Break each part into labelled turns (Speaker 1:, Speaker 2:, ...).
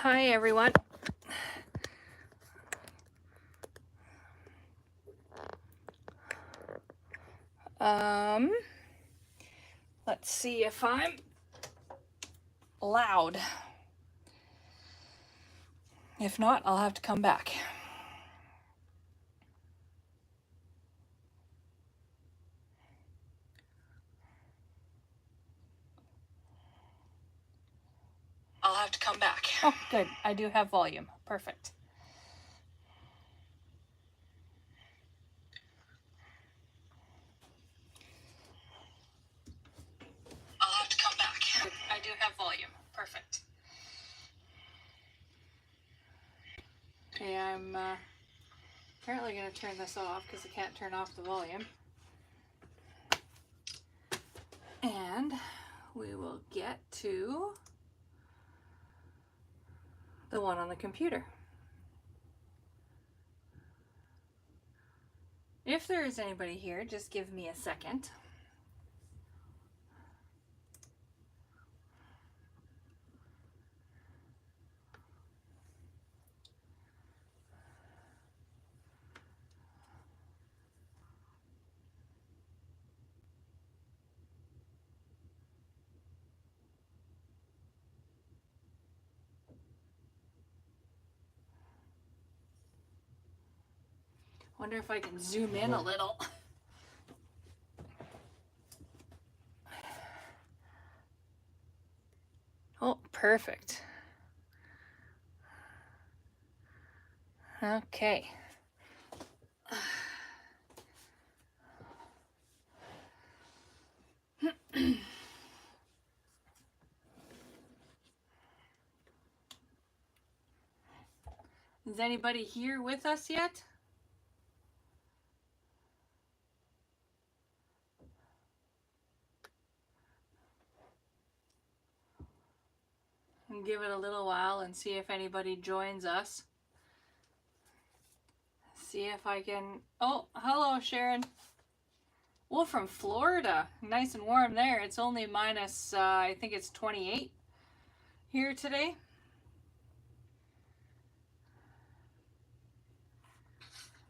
Speaker 1: Hi everyone. Let's see if I'm loud. If not, I'll have to come back. Oh, good. I do have volume. Perfect. I'll have to come back. Good. I do have volume. Perfect. Okay, I'm apparently going to turn this off because I can't turn off the volume. And we will get to the one on the computer. If there is anybody here, just give me a second. Wonder if I can zoom in a little. Oh, perfect. Okay. Is anybody here with us yet? Give it a little while and see if anybody joins us. See if I can. Oh, hello, Sharon. Well, from Florida. Nice and warm there. It's only minus, I think it's 28 here today.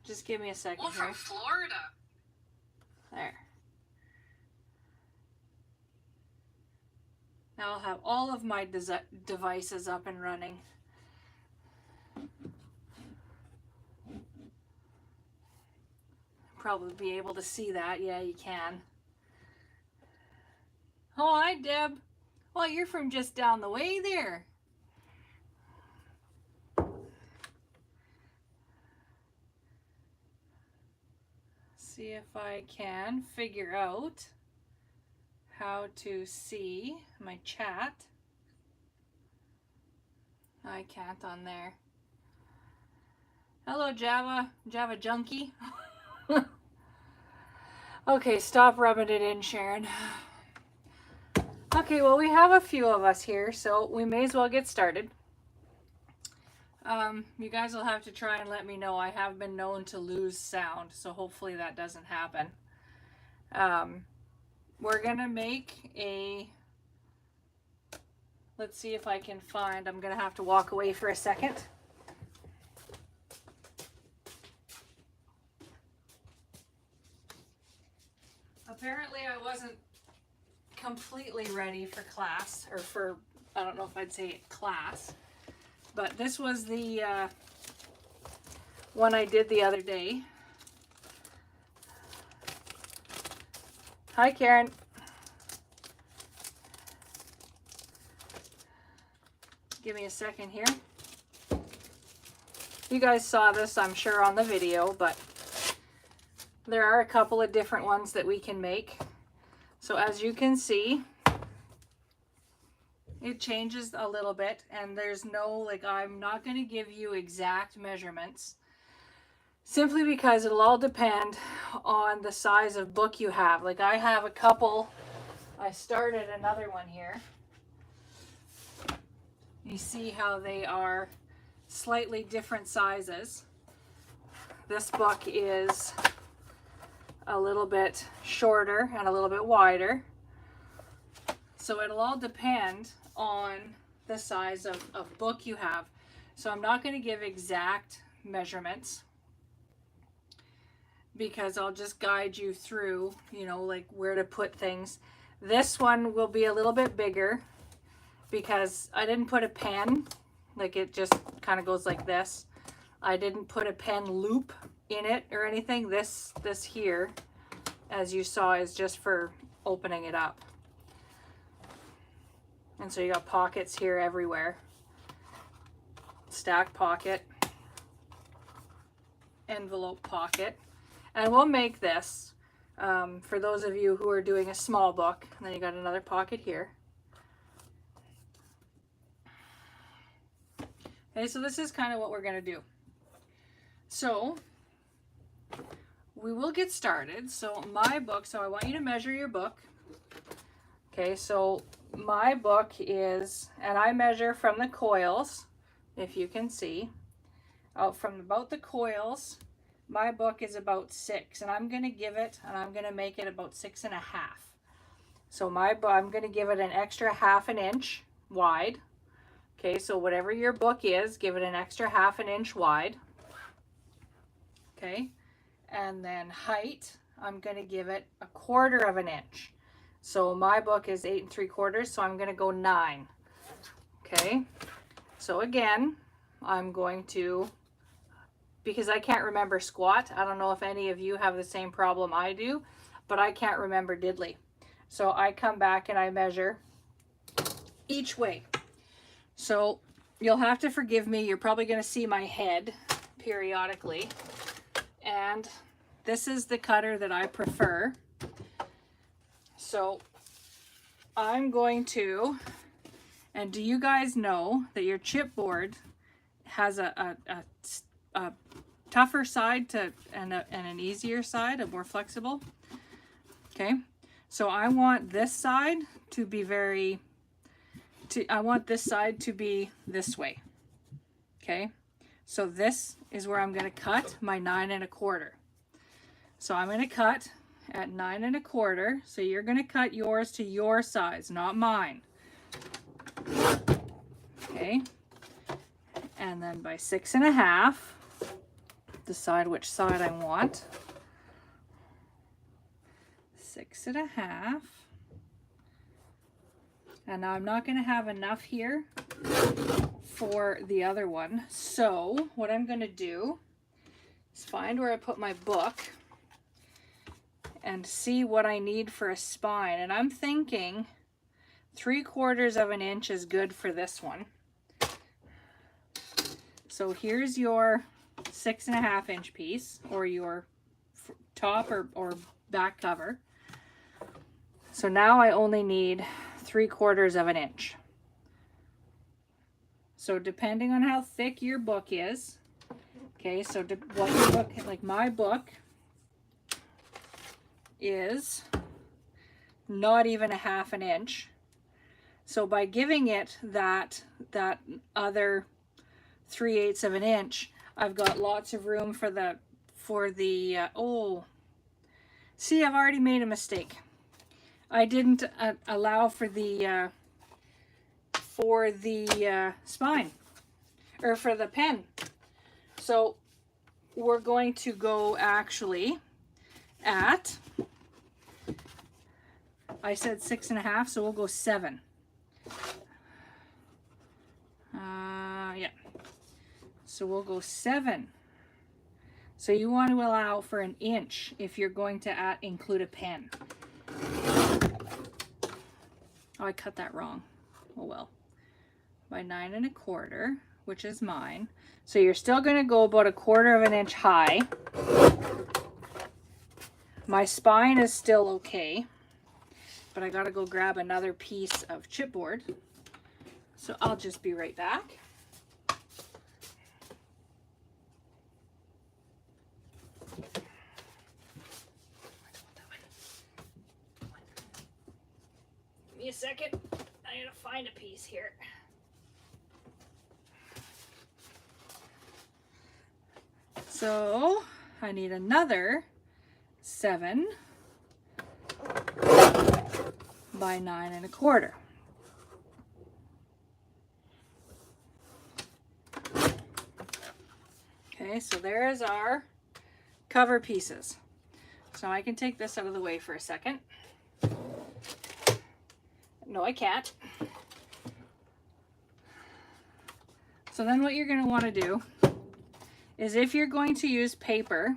Speaker 1: Just give me a second. Well, from Florida. There. Now I'll have all of my devices up and running. Probably be able to see that. Yeah, you can. Oh, hi, Deb. Well, you're from just down the way there. See if I can figure out how to see my chat. I can't on there. Hello, Java Junkie. Okay, stop rubbing it in, Sharon. Okay, well, we have a few of us here, so we may as well get started. You guys will have to try and let me know. I have been known to lose sound, so hopefully that doesn't happen. We're gonna make a, let's see if I can find, I'm gonna have to walk away for a second. Apparently I wasn't completely ready for class, or for, I don't know if I'd say class, but this was the one I did the other day. Hi, Karen. Give me a second here. You guys saw this, I'm sure, on the video, but there are a couple of different ones that we can make. So as you can see, it changes a little bit, and there's no, like, I'm not going to give you exact measurements, simply because it'll all depend on the size of book you have. Like, I have a couple, I started another one here. You see how they are slightly different sizes. This book is a little bit shorter and a little bit wider. So it'll all depend on the size of book you have. So I'm not going to give exact measurements because I'll just guide you through, you know, like where to put things. This one will be a little bit bigger because I didn't put a pen, like it just kind of goes like this. I didn't put a pen loop in it or anything. This here, as you saw, is just for opening it up. And so you got pockets here everywhere. Stack pocket, envelope pocket. And we'll make this for those of you who are doing a small book. And then you got another pocket here. Okay, so this is kind of what we're going to do. So we will get started. So my book, so I want you to measure your book. Okay, so my book is, and I measure from the coils, if you can see, out from about the coils, my book is about 6, and I'm going to give it, and I'm going to make it about 6.5. So I'm going to give it an extra 1/2 inch wide. Okay, so whatever your book is, give it an extra 1/2 inch wide. Okay, and then height, I'm going to give it 1/4 inch. So my book is 8 3/4, so I'm going to go 9. Okay, so again, I'm going to, because I can't remember squat. I don't know if any of you have the same problem I do, but I can't remember diddly. So I come back and I measure each way. So you'll have to forgive me. You're probably going to see my head periodically. And this is the cutter that I prefer. So I'm going to, and do you guys know that your chipboard has a tougher side to and an easier side, a more flexible? Okay, so I want this side to be I want this side to be this way. Okay, so this is where I'm going to cut my 9 1/4. So I'm going to cut at 9 1/4. So you're going to cut yours to your size, not mine. Okay, and then by 6.5, decide which side I want. 6.5. And now I'm not going to have enough here for the other one. So what I'm going to do is find where I put my book and see what I need for a spine. And I'm thinking 3/4 inch is good for this one. So here's your 6.5 inch piece, or your top or back cover. So now I only need 3/4 inch. So depending on how thick your book is, okay, so what your book, like my book is not even 1/2 inch. So by giving it that other 3/8 inch, I've got lots of room for the oh, see, I've already made a mistake. I didn't allow for the spine, or for the pen. So we're going to go actually at, I said 6.5, so we'll go 7. Yeah. So we'll go 7. So you want to allow for 1 inch if you're going to include a pen. Oh, I cut that wrong. Oh well. By 9 1/4, which is mine. So you're still going to go about 1/4 inch high. My spine is still okay, but I got to go grab another piece of chipboard. So I'll just be right back. Give me a second. I gotta find a piece here. So I need another 7 by 9 1/4. Okay, so there's our cover pieces. So I can take this out of the way for a second. No, I can't. So then what you're going to want to do is, if you're going to use paper,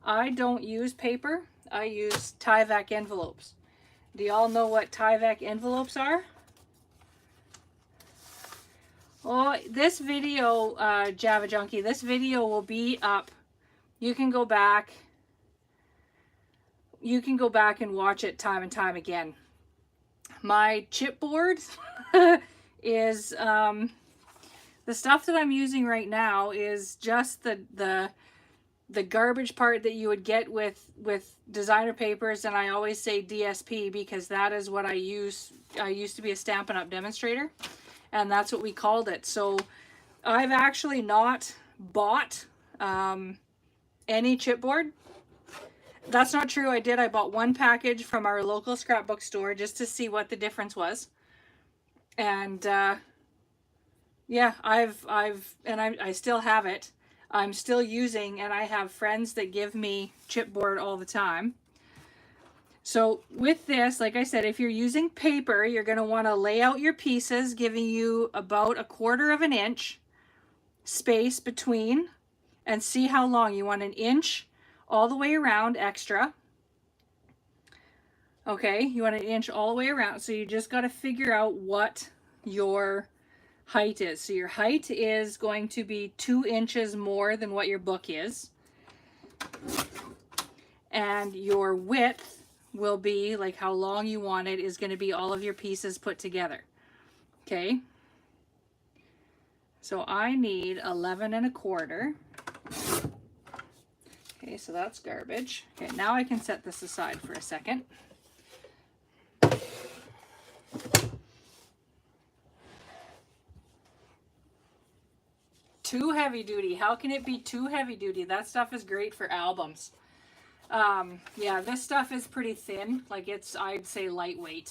Speaker 1: I don't use paper. I use Tyvek envelopes. Do y'all know what Tyvek envelopes are? Well, this video, Java Junkie, this video will be up. You can go back. You can go back and watch it time and time again. My chipboard is the stuff that I'm using right now is just the garbage part that you would get with designer papers, and I always say DSP because that is what I use. I used to be a Stampin' Up! Demonstrator, and that's what we called it. So I've actually not bought any chipboard. That's not true. I did. I bought one package from our local scrapbook store just to see what the difference was. And yeah, I still have it. I'm still using, and I have friends that give me chipboard all the time. So with this, like I said, if you're using paper, you're going to want to lay out your pieces, giving you about 1/4 of an inch space between, and see how long. You want 1 inch all the way around extra. Okay, you want 1 inch all the way around. So you just got to figure out what your height is. So your height is going to be 2 inches more than what your book is. And your width will be, like how long you want it, is going to be all of your pieces put together. Okay. So I need 11 1/4. Okay, so that's garbage. Okay, now I can set this aside for a second. Too heavy duty. How can it be too heavy duty? That stuff is great for albums. Yeah, this stuff is pretty thin. Like, it's, I'd say, lightweight.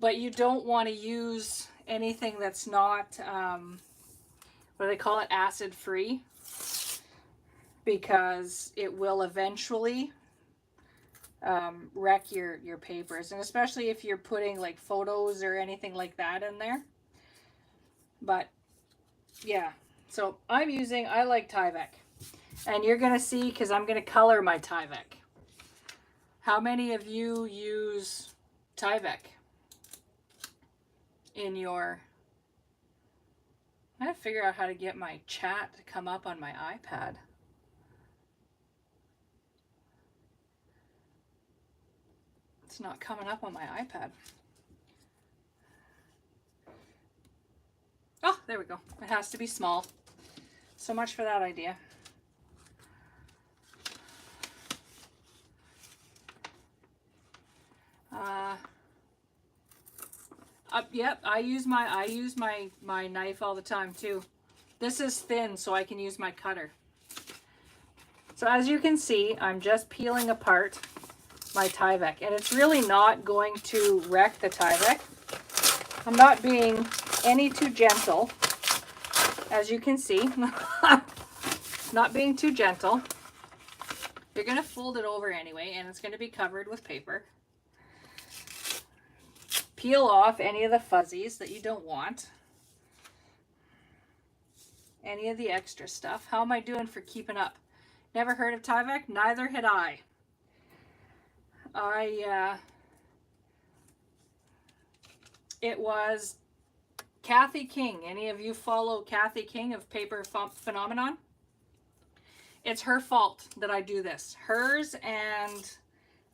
Speaker 1: But you don't want to use anything that's not, what do they call it, acid free, because it will eventually wreck your papers, and especially if you're putting like photos or anything like that in there. But yeah, so I like Tyvek, and you're gonna see, because I'm gonna color my Tyvek. How many of you use Tyvek in your... I gotta figure out how to get my chat to come up on my iPad. It's not coming up on my iPad. Oh, there we go. It has to be small. So much for that idea. Yep, I use my knife all the time too. This is thin, so I can use my cutter. So as you can see, I'm just peeling apart my Tyvek, and it's really not going to wreck the Tyvek. I'm not being any too gentle, as you can see. Not being too gentle. You're going to fold it over anyway, and it's going to be covered with paper. Peel off any of the fuzzies that you don't want. Any of the extra stuff. How am I doing for keeping up? Never heard of Tyvek? Neither had I. It was Kathy King. Any of you follow Kathy King of Paper Phenomenon? It's her fault that I do this. Hers and,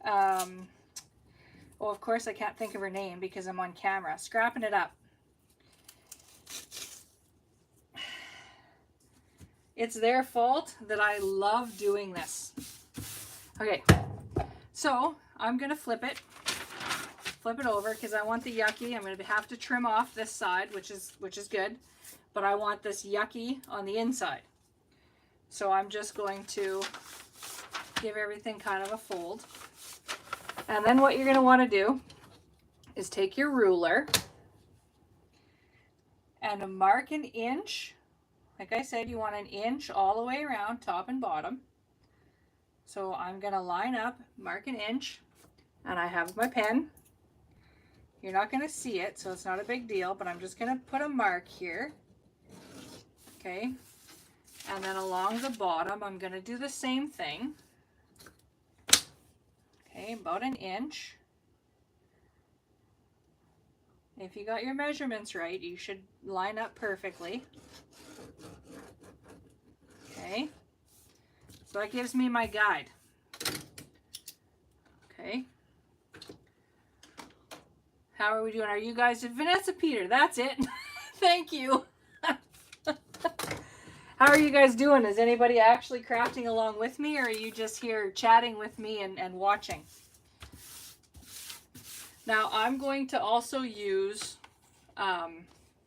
Speaker 1: well, of course I can't think of her name because I'm on camera. Scrapping It Up. It's their fault that I love doing this. Okay, so I'm going to flip it over because I want the yucky. I'm going to have to trim off this side, which is good, but I want this yucky on the inside. So I'm just going to give everything kind of a fold. And then what you're going to want to do is take your ruler and mark 1 inch like I said, you want 1 inch all the way around, top and bottom. So I'm going to line up, mark 1 inch, and I have my pen. You're not going to see it, so it's not a big deal, but I'm just going to put a mark here. Okay. And then along the bottom, I'm going to do the same thing. Okay, about 1 inch. If you got your measurements right, you should line up perfectly. Okay. So that gives me my guide. Okay. How are we doing? Are you guys, Vanessa Peter, that's it. Thank you. How are you guys doing? Is anybody actually crafting along with me, or are you just here chatting with me and watching? Now I'm going to also use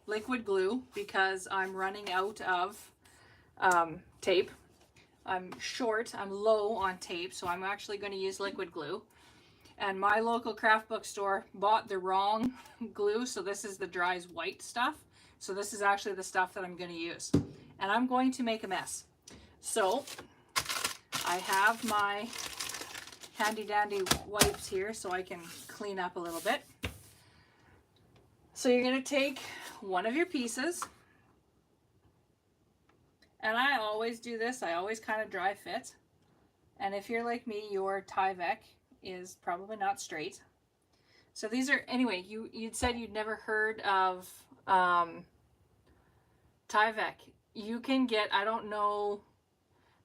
Speaker 1: liquid glue because I'm running out of tape. I'm short, I'm low on tape, so I'm actually going to use liquid glue. And my local craft book store bought the wrong glue, so this is the dries white stuff. So this is actually the stuff that I'm going to use. And I'm going to make a mess. So I have my handy dandy wipes here so I can clean up a little bit. So you're going to take one of your pieces. And I always do this. I always kind of dry fit. And if you're like me, your Tyvek is probably not straight. So these are, anyway, you'd said you'd never heard of Tyvek. You can get, I don't know,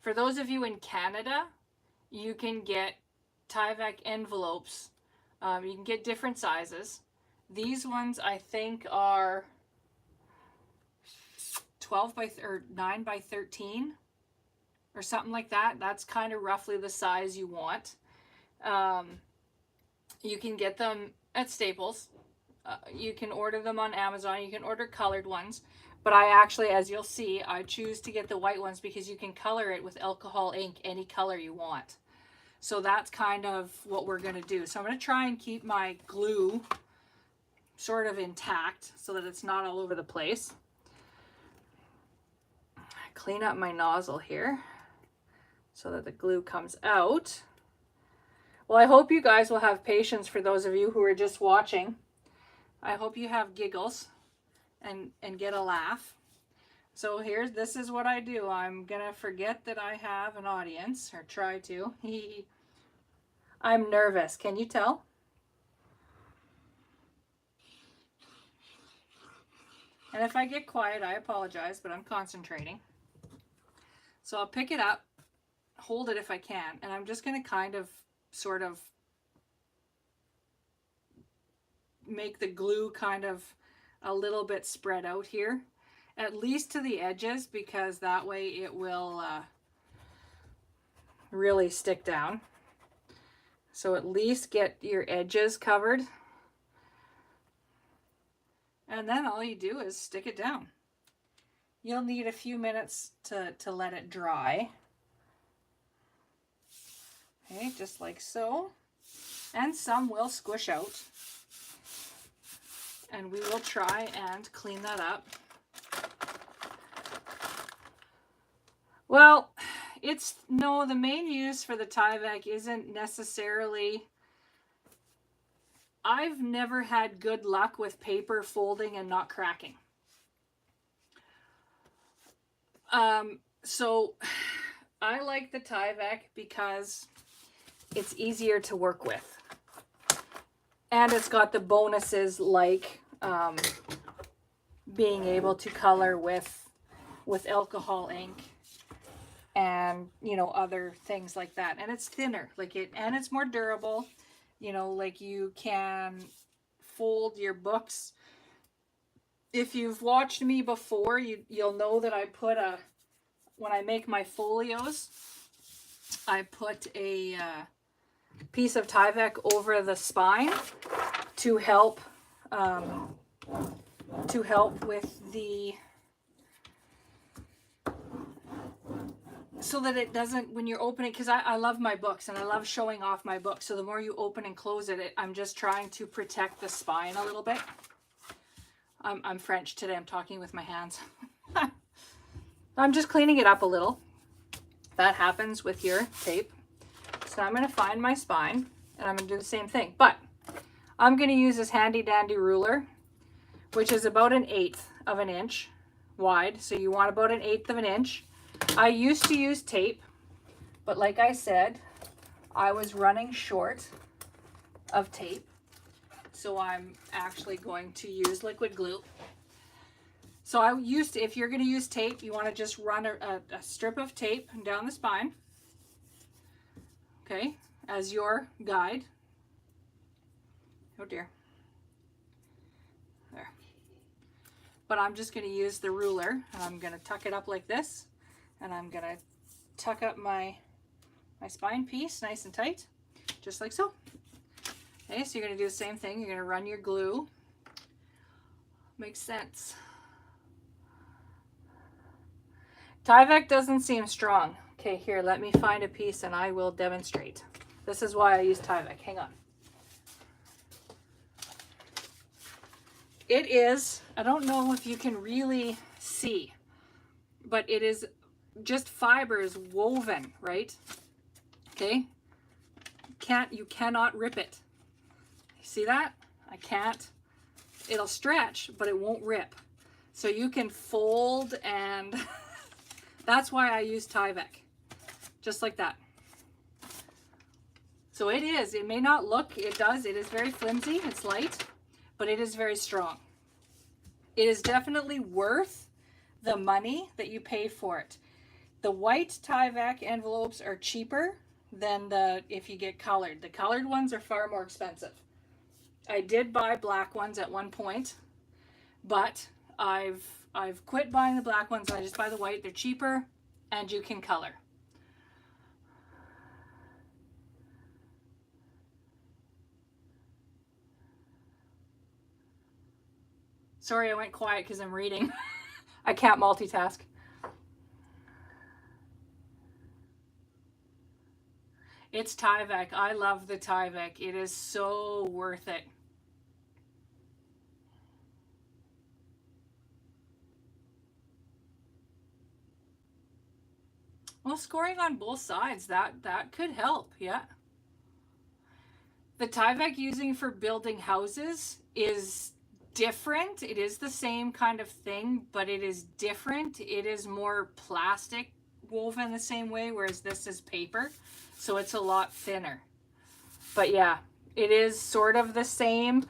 Speaker 1: for those of you in Canada, you can get Tyvek envelopes. You can get different sizes. These ones I think are 9 by 13 or something like that. That's kind of roughly the size you want. You can get them at Staples. You can order them on Amazon. You can order colored ones. But I actually, as you'll see, I choose to get the white ones because you can color it with alcohol ink any color you want. So that's kind of what we're going to do. So I'm going to try and keep my glue sort of intact so that it's not all over the place. Clean up my nozzle here so that the glue comes out. Well, I hope you guys will have patience for those of you who are just watching. I hope you have giggles and get a laugh. So this is what I do. I'm gonna forget that I have an audience, or try to. I'm nervous, can you tell? And if I get quiet, I apologize, but I'm concentrating. So I'll pick it up, hold it if I can, and I'm just gonna kind of sort of make the glue kind of a little bit spread out here, at least to the edges, because that way it will really stick down. So at least get your edges covered. And then all you do is stick it down. You'll need a few minutes to let it dry. Okay, just like so. And some will squish out. And we will try and clean that up. Well, the main use for the Tyvek isn't necessarily, I've never had good luck with paper folding and not cracking. So I like the Tyvek because it's easier to work with. And it's got the bonuses like being able to color with alcohol ink and, you know, other things like that. And it's thinner, and it's more durable. You know, like you can fold your books. If you've watched me before, you'll know that when I make my folios, I put a piece of Tyvek over the spine to help with the, so that it doesn't, when you're opening, because I love my books and I love showing off my books, so the more you open and close it, I'm just trying to protect the spine a little bit. I'm French today, I'm talking with my hands. I'm just cleaning it up a little. That happens with your tape. So I'm going to find my spine and I'm going to do the same thing. But I'm going to use this handy dandy ruler, which is about 1/8 of an inch wide. So you want about 1/8 of an inch. I used to use tape, but like I said, I was running short of tape. So I'm actually going to use liquid glue. So I used to, if you're going to use tape, you want to just run a strip of tape down the spine, okay, as your guide. Oh dear. There. But I'm just going to use the ruler, and I'm going to tuck it up like this, and I'm going to tuck up my spine piece nice and tight, just like so. Okay, so you're going to do the same thing. You're going to run your glue. Makes sense. Tyvek doesn't seem strong. Okay, here, let me find a piece and I will demonstrate. This is why I use Tyvek. Hang on. It is, I don't know if you can really see, but it is just fibers woven, right? Okay? You cannot rip it. See that? I can't. It'll stretch, but it won't rip. So you can fold, and that's why I use Tyvek. Just like that. So it is. It may not look, it does. It is very flimsy. It's light, but it is very strong. It is definitely worth the money that you pay for it. The white Tyvek envelopes are cheaper than if you get colored. The colored ones are far more expensive. I did buy black ones at one point, but I've quit buying the black ones. I just buy the white. They're cheaper and you can color. Sorry, I went quiet because I'm reading. I can't multitask. It's Tyvek. I love the Tyvek. It is so worth it. Well, scoring on both sides, that could help, yeah. The Tyvek using for building houses is different. It is the same kind of thing, but it is different. It is more plastic woven the same way, whereas this is paper, so it's a lot thinner. But yeah, it is sort of the same.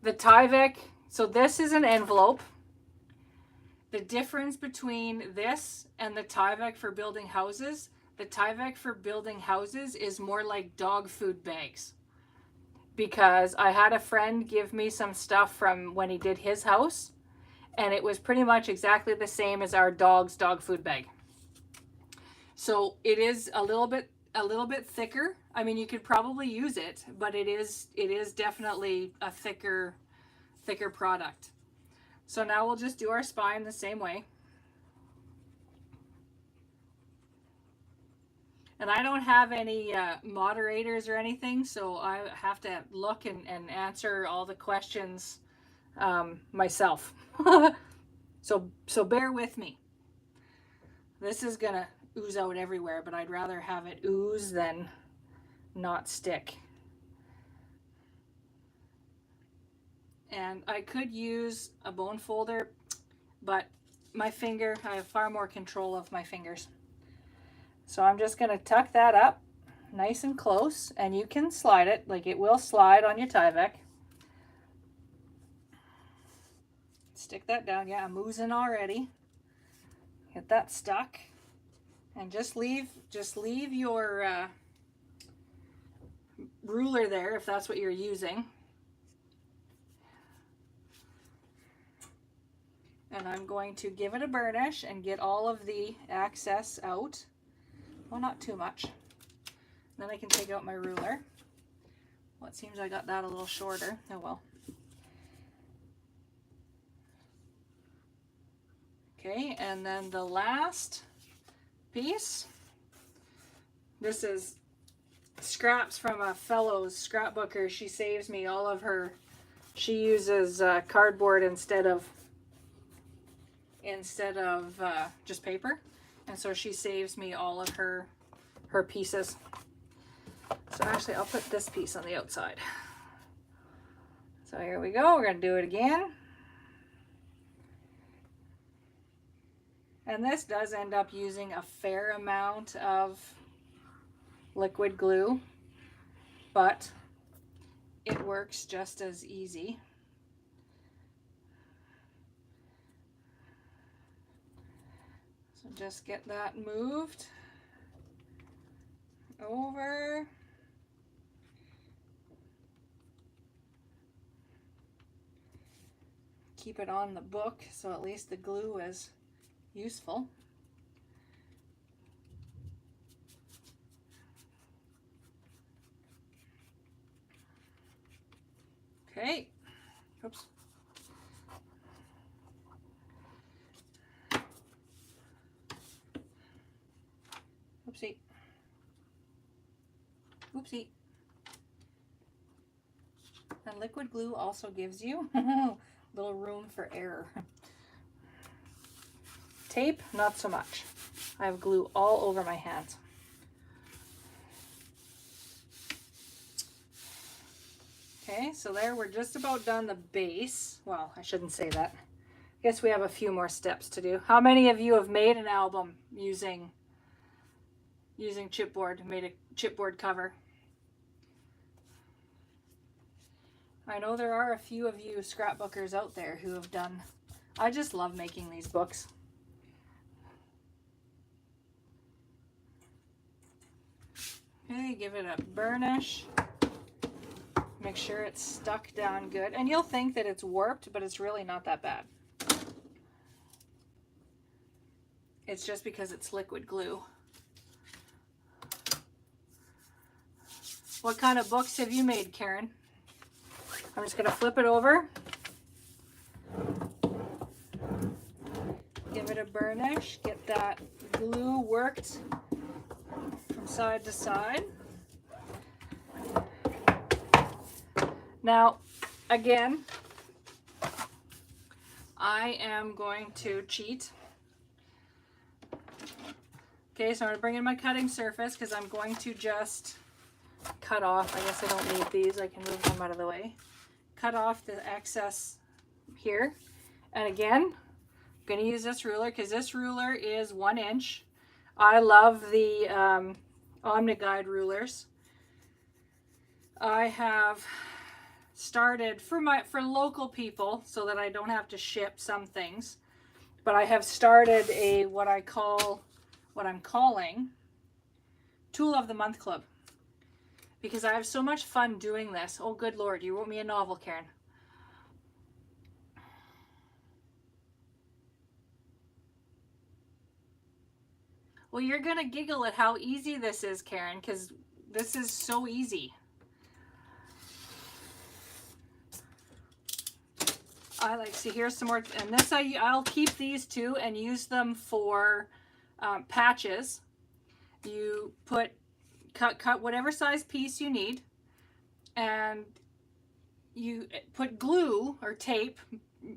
Speaker 1: The Tyvek, so this is an envelope. The difference between this and the Tyvek for building houses, the Tyvek for building houses is more like dog food bags. Because I had a friend give me some stuff from when he did his house, and it was pretty much exactly the same as our dog's dog food bag. So it is a little bit thicker. I mean, you could probably use it, but it is definitely a thicker product. So now we'll just do our spine the same way. And I don't have any moderators or anything, so I have to look and answer all the questions myself. So bear with me. This is gonna ooze out everywhere, but I'd rather have it ooze than not stick. And I could use a bone folder, but my finger, I have far more control of my fingers. So I'm just gonna tuck that up nice and close, and you can slide it, like it will slide on your Tyvek. Stick that down. Yeah, I'm oozing already. Get that stuck. And just leave your ruler there if that's what you're using. And I'm going to give it a burnish and get all of the excess out. Well, not too much. Then I can take out my ruler. Well, it seems I got that a little shorter. Oh well. Okay, and then the last piece. This is scraps from a fellow's scrapbooker. She saves me all of her. She uses cardboard instead of instead of just paper. And so she saves me all of her pieces. So actually I'll put this piece on the outside. So here we go, we're gonna do it again. And this does end up using a fair amount of liquid glue, but it works just as easy. So just get that moved over. Keep it on the book so at least the glue is useful. Okay. Oops. Oopsie. Oopsie. And liquid glue also gives you a little room for error. Tape, not so much. I have glue all over my hands. Okay, so there, we're just about done the base. Well, I shouldn't say that. I guess we have a few more steps to do. How many of you have made an album using chipboard, made a chipboard cover? I know there are a few of you scrapbookers out there who have done. I just love making these books. Okay, give it a burnish. Make sure it's stuck down good. And you'll think that it's warped, but it's really not that bad. It's just because it's liquid glue. What kind of books have you made, Karen? I'm just going to flip it over. Give it a burnish. Get that glue worked from side to side. Now, again, I am going to cheat. Okay, so I'm going to bring in my cutting surface because I'm going to just cut off. I guess I don't need these. I can move them out of the way. Cut off the excess here. And again, I'm going to use this ruler because this ruler is 1 inch. I love the OmniGuide rulers. I have started for local people so that I don't have to ship some things, but I have started a what I'm calling Tool of the Month Club because I have so much fun doing this. Oh good Lord, you wrote me a novel, Karen. Well, you're gonna giggle at how easy this is, Karen, because this is so easy. I like, see here's some more, and this I'll keep these two and use them for patches. You cut whatever size piece you need, and you put glue or tape,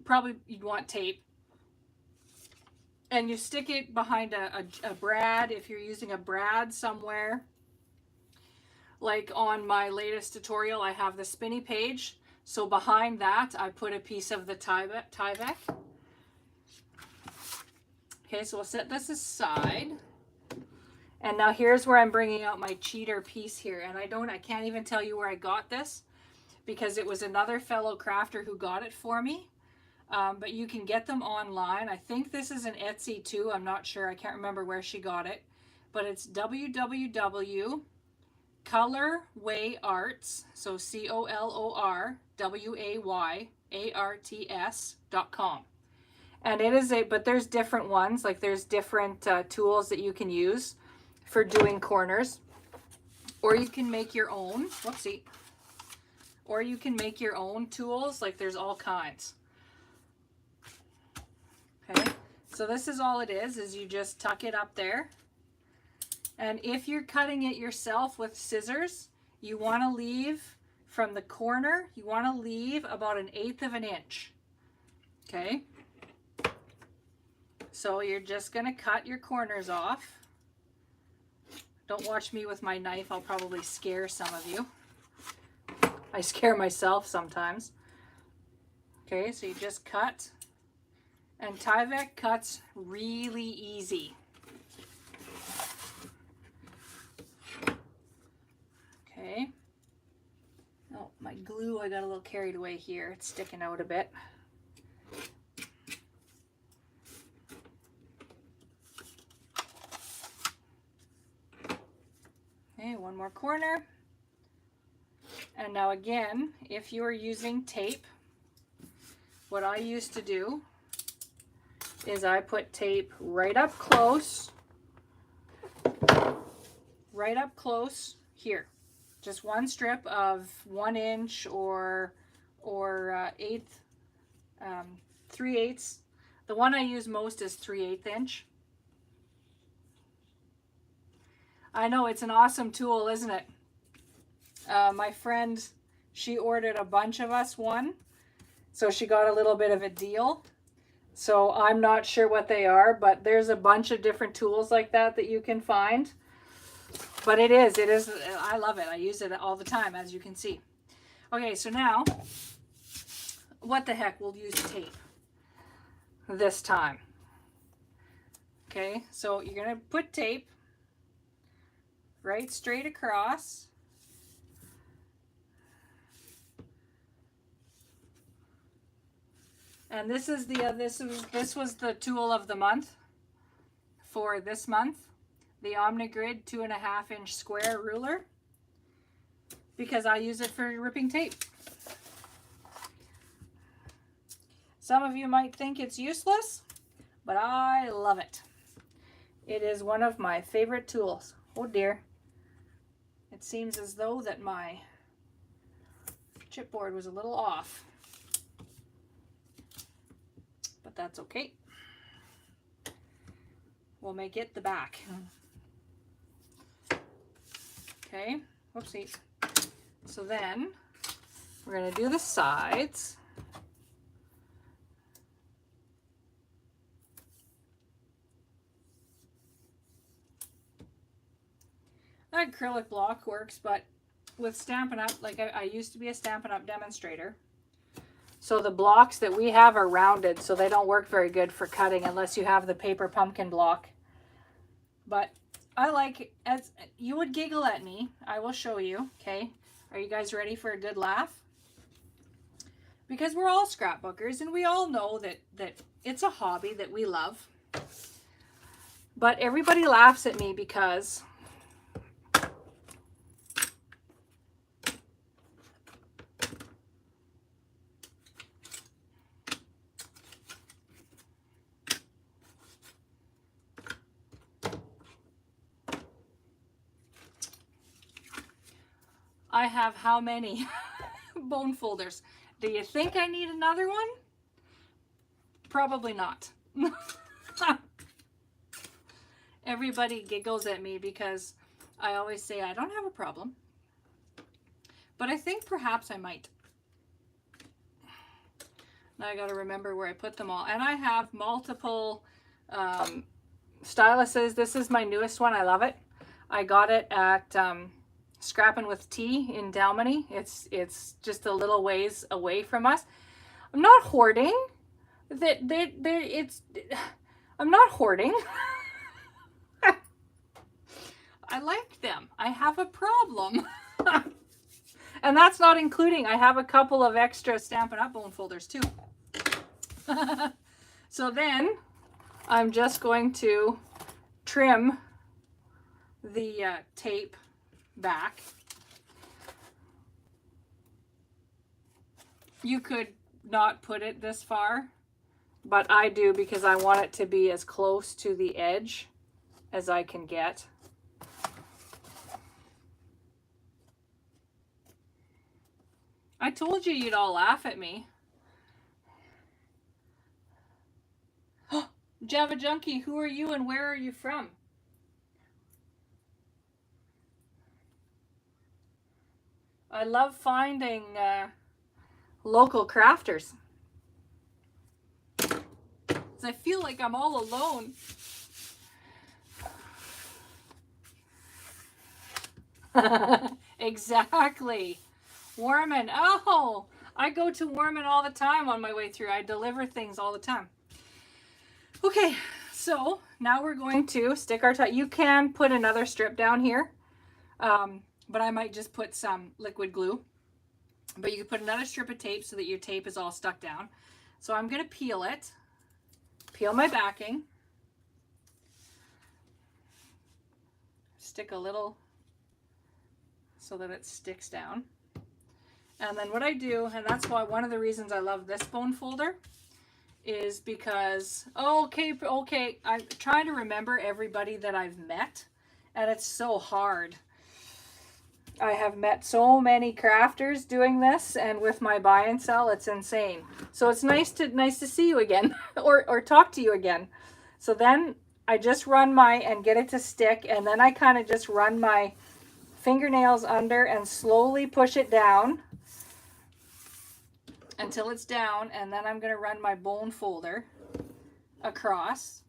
Speaker 1: probably you'd want tape, and you stick it behind a brad if you're using a brad somewhere. Like on my latest tutorial, I have the spinny page. So behind that, I put a piece of the Tyvek. Okay, so we'll set this aside. And now here's where I'm bringing out my cheater piece here. And I can't even tell you where I got this because it was another fellow crafter who got it for me. But you can get them online. I think this is an Etsy too. I'm not sure. I can't remember where she got it. But it's www.colorwayarts, so COLORWAYARTS.com. And it is but there's different ones, like there's different tools that you can use for doing corners, or you can make your own, whoopsie, or you can make your own tools, like there's all kinds. Okay, so this is all it is you just tuck it up there. And if you're cutting it yourself with scissors, you want to leave from the corner, you want to leave about 1/8 of an inch. Okay. So you're just going to cut your corners off. Don't watch me with my knife. I'll probably scare some of you. I scare myself sometimes. Okay, so you just cut. And Tyvek cuts really easy. Okay. Oh, my glue, I got a little carried away here. It's sticking out a bit. Okay, one more corner. And now again, if you are using tape, what I used to do is I put tape right up close here. Just one strip of 1 inch or 3/8. The one I use most is 3/8 inch. I know, it's an awesome tool, isn't it? My friend, she ordered a bunch of us one, so she got a little bit of a deal. So I'm not sure what they are, but there's a bunch of different tools like that that you can find. But it is, I love it. I use it all the time, as you can see. Okay, so now, what the heck, we'll use tape this time. Okay, so you're gonna put tape right straight across. And this is this was the tool of the month for this month, the OmniGrid 2.5 inch square ruler, because I use it for ripping tape. Some of you might think it's useless, but I love it. It is one of my favorite tools. Oh dear. It seems as though that my chipboard was a little off, but that's okay. We'll make it the back. Okay, whoopsie. So then we're going to do the sides. Acrylic block works, but with Stampin' Up, like I used to be a Stampin' Up demonstrator, so the blocks that we have are rounded, so they don't work very good for cutting unless you have the paper pumpkin block. But I like, as you would giggle at me, I will show you. Okay, are you guys ready for a good laugh? Because we're all scrapbookers and we all know that it's a hobby that we love. But everybody laughs at me because I have how many bone folders? Do you think I need another one? Probably not. Everybody giggles at me because I always say I don't have a problem. But I think perhaps I might. Now I got to remember where I put them all. And I have multiple styluses. This is my newest one. I love it. I got it at Scrappin' with Tea in Dalmany. It's just a little ways away from us. I'm not hoarding. I'm not hoarding. I like them. I have a problem. And that's not including, I have a couple of extra Stampin' Up bone folders too. So then I'm just going to trim the tape back. You could not put it this far, but I do because I want it to be as close to the edge as I can get. I told you you'd all laugh at me. Java Junkie, who are you and where are you from? I love finding local crafters. Is I feel like I'm all alone. Exactly. Warman. Oh, I go to Warman all the time on my way through. I deliver things all the time. Okay, so now we're going to stick our tie. You can put another strip down here, but I might just put some liquid glue. But you can put another strip of tape so that your tape is all stuck down. So I'm going to peel it. Peel my backing. Stick a little so that it sticks down. And then what I do, and that's why one of the reasons I love this bone folder, is because, okay, I'm trying to remember everybody that I've met, and it's so hard. I have met so many crafters doing this, and with my buy and sell, it's insane. So it's nice to see you again, or talk to you again. So then I just run and get it to stick, and then I kind of just run my fingernails under and slowly push it down until it's down, and then I'm going to run my bone folder across.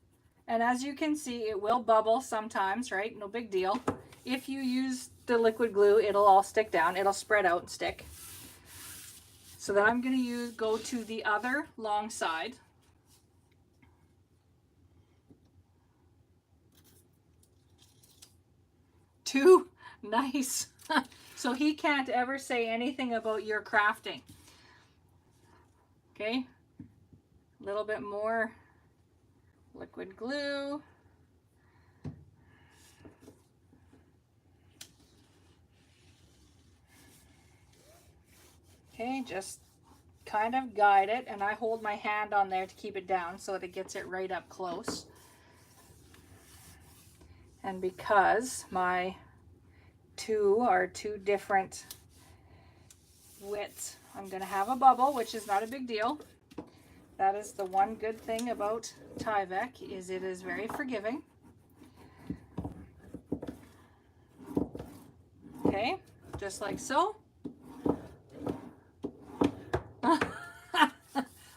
Speaker 1: And as you can see, it will bubble sometimes, right? No big deal. If you use the liquid glue, it'll all stick down. It'll spread out and stick. So then I'm going to go to the other long side. Too nice. So he can't ever say anything about your crafting. Okay, a little bit more liquid glue. Okay, just kind of guide it, and I hold my hand on there to keep it down so that it gets it right up close. And because my two are two different widths, I'm going to have a bubble, which is not a big deal. That is the one good thing about Tyvek, is it is very forgiving. Okay, just like so.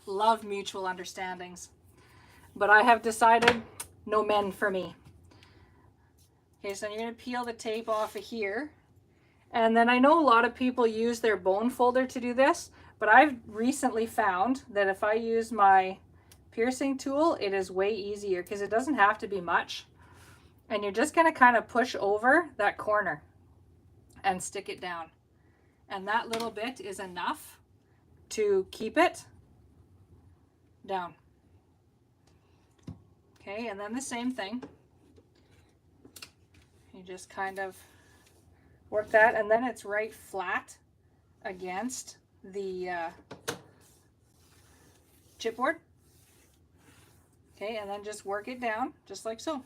Speaker 1: Love mutual understandings. But I have decided no men for me. Okay, so you're going to peel the tape off of here. And then I know a lot of people use their bone folder to do this, but I've recently found that if I use my piercing tool, it is way easier because it doesn't have to be much. And you're just going to kind of push over that corner and stick it down. And that little bit is enough to keep it down. Okay, and then the same thing. You just kind of work that, and then it's right flat against the chipboard. Okay, and then just work it down, just like so.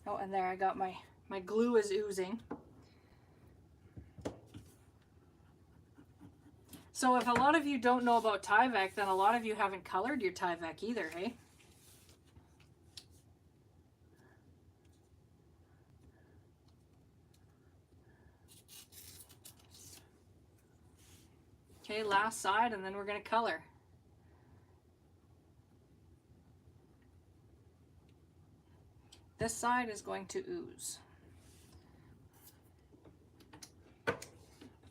Speaker 1: Oh, and there I got my glue is oozing. So if a lot of you don't know about Tyvek, then a lot of you haven't colored your Tyvek either, hey? Okay, last side, and then we're going to color. This side is going to ooze. But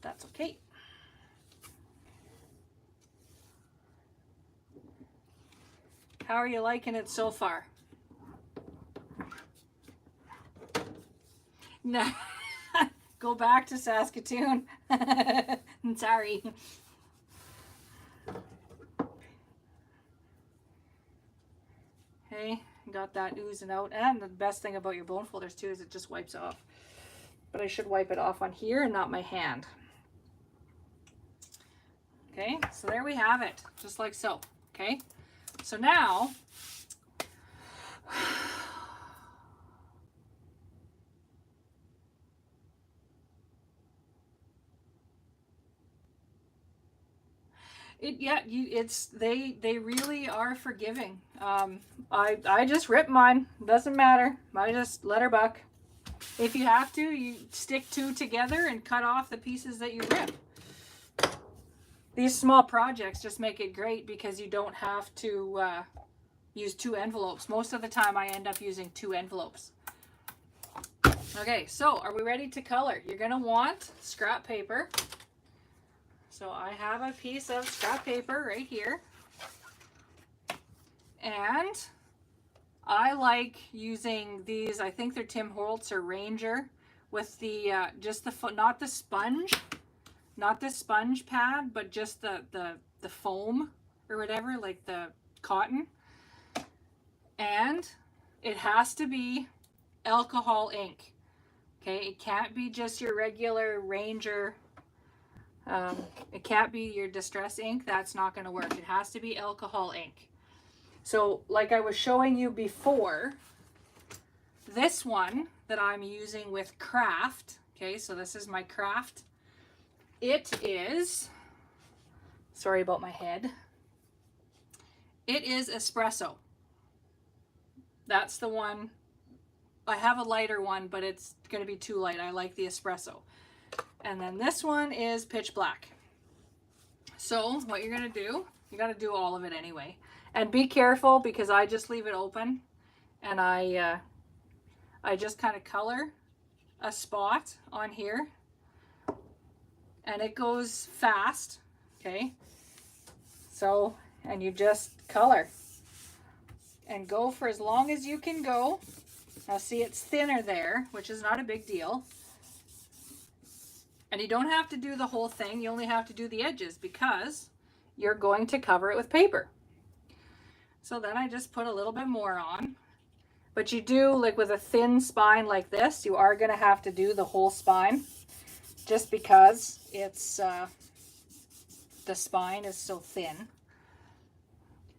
Speaker 1: that's okay. How are you liking it so far? No. Go back to Saskatoon. Sorry. Okay, got that oozing out. And the best thing about your bone folders too is it just wipes off. But I should wipe it off on here and not my hand. Okay, so there we have it, just like so. Okay, so now they really are forgiving. I just rip mine, doesn't matter. I just let her buck. If you have to, you stick two together and cut off the pieces that you rip. these small projects just make it great because you don't have to use 2 envelopes. Most of the time I end up using 2 envelopes. Okay, so are we ready to color? You're going to want scrap paper. So I have a piece of scrap paper right here. And I like using these, I think they're Tim Holtz or Ranger, with the, just the, not the sponge pad, but just the foam or whatever, like the cotton. And it has to be alcohol ink. Okay, it can't be just your regular Ranger. It can't be your distress ink. That's not going to work. It has to be alcohol ink. So like I was showing you before, this one that I'm using with Craft, okay, so this is my Craft. It is, sorry about my head, it is espresso. That's the one. I have a lighter one, but it's going to be too light. I like the espresso. And then this one is pitch black. So what you're going to do, you got to do all of it anyway. And be careful because I just leave it open and I just kind of color a spot on here and it goes fast. Okay. So, and you just color and go for as long as you can go. Now see, it's thinner there, which is not a big deal. And you don't have to do the whole thing. You only have to do the edges because you're going to cover it with paper. So then I just put a little bit more on. But you do, like with a thin spine like this, you are going to have to do the whole spine just because it's the spine is so thin.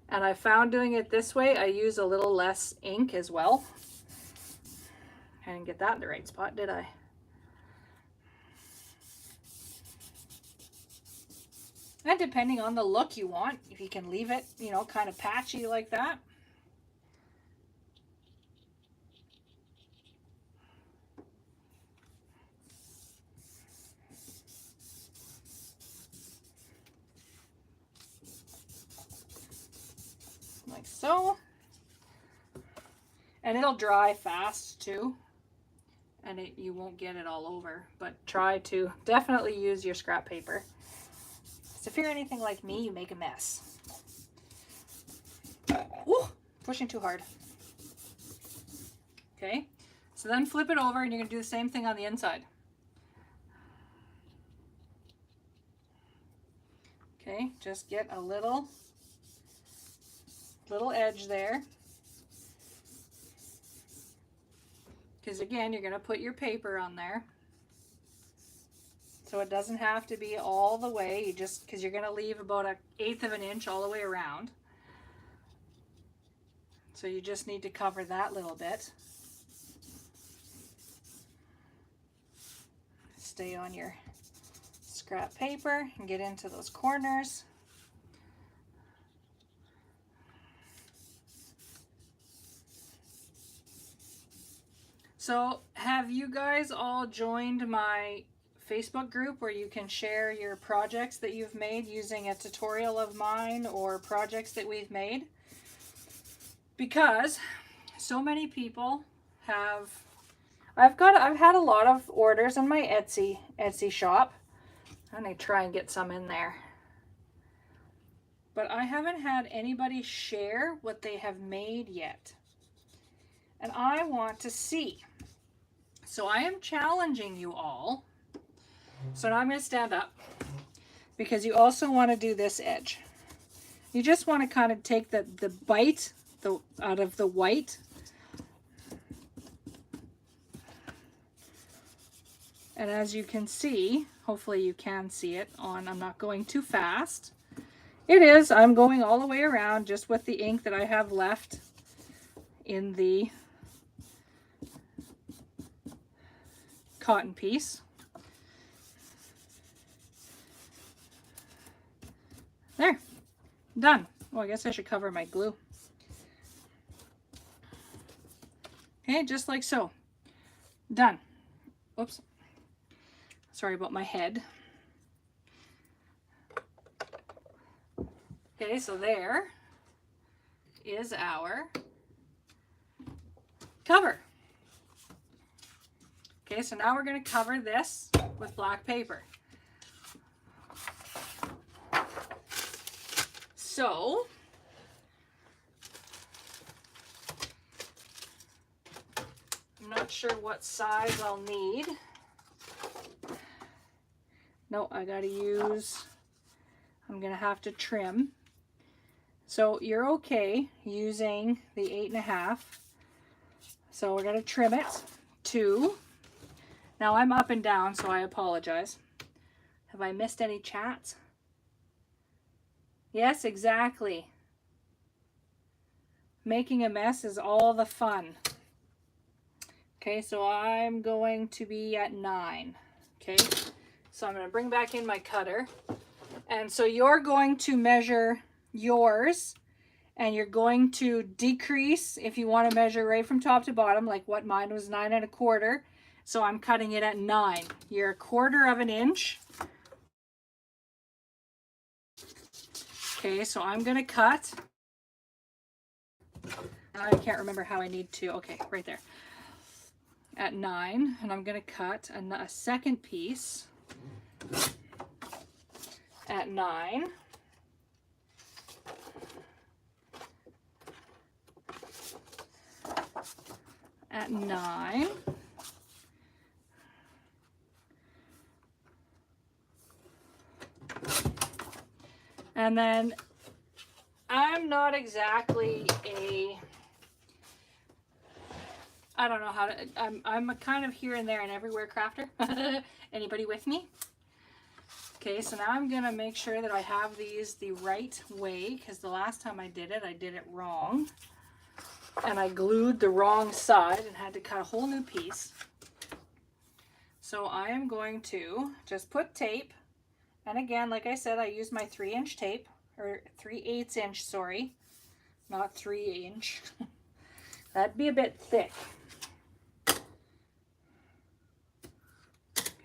Speaker 1: And I found doing it this way, I use a little less ink as well. I didn't get that in the right spot, did I? And depending on the look you want, if you can leave it, you know, kind of patchy like that. Like so. And it'll dry fast too. And you won't get it all over, but try to definitely use your scrap paper. So if you're anything like me, you make a mess. Ooh, pushing too hard. Okay, so then flip it over and you're gonna do the same thing on the inside. Okay, just get a little edge there. Because again, you're gonna put your paper on there. So it doesn't have to be all the way, you just, because you're going to leave about 1/8 of an inch all the way around. So you just need to cover that little bit. Stay on your scrap paper and get into those corners. So have you guys all joined my Facebook group where you can share your projects that you've made using a tutorial of mine or projects that we've made? Because so many people have, I've had a lot of orders in my Etsy shop. I'm gonna try and get some in there. But I haven't had anybody share what they have made yet. And I want to see. So I am challenging you all. So now I'm going to stand up because you also want to do this edge. You just want to kind of take the bite out of the white. And as you can see, hopefully you can see it on, I'm not going too fast. It is, I'm going all the way around just with the ink that I have left in the cotton piece. There, done. Oh, I guess I should cover my glue. Okay, just like so. Done. Oops. Sorry about my head. Okay, so there is our cover. Okay, so now we're going to cover this with black paper. So I'm not sure what size I'll need. No, I gotta use, I'm gonna have to trim. So you're okay using the 8.5. So we're gonna trim it to, now I'm up and down, so I apologize. Have I missed any chats? Yes, exactly. Making a mess is all the fun. Okay, so I'm going to be at 9. Okay, so I'm going to bring back in my cutter. And so you're going to measure yours, and you're going to decrease if you want to measure right from top to bottom, like what mine was 9.25. So I'm cutting it at 9. You're 1/4 of an inch. Okay, so I'm going to cut. I can't remember how I need to. Okay, right there. At 9, and I'm going to cut a second piece at 9. At 9. And then I'm not exactly a, I don't know how to, I'm a kind of here and there and everywhere crafter. Anybody with me? Okay, so now I'm going to make sure that I have these the right way, because the last time I did it wrong. And I glued the wrong side and had to cut a whole new piece. So I am going to just put tape. And again, like I said, I use my 3-inch tape, or 3/8 inch, sorry, not 3-inch. That'd be a bit thick.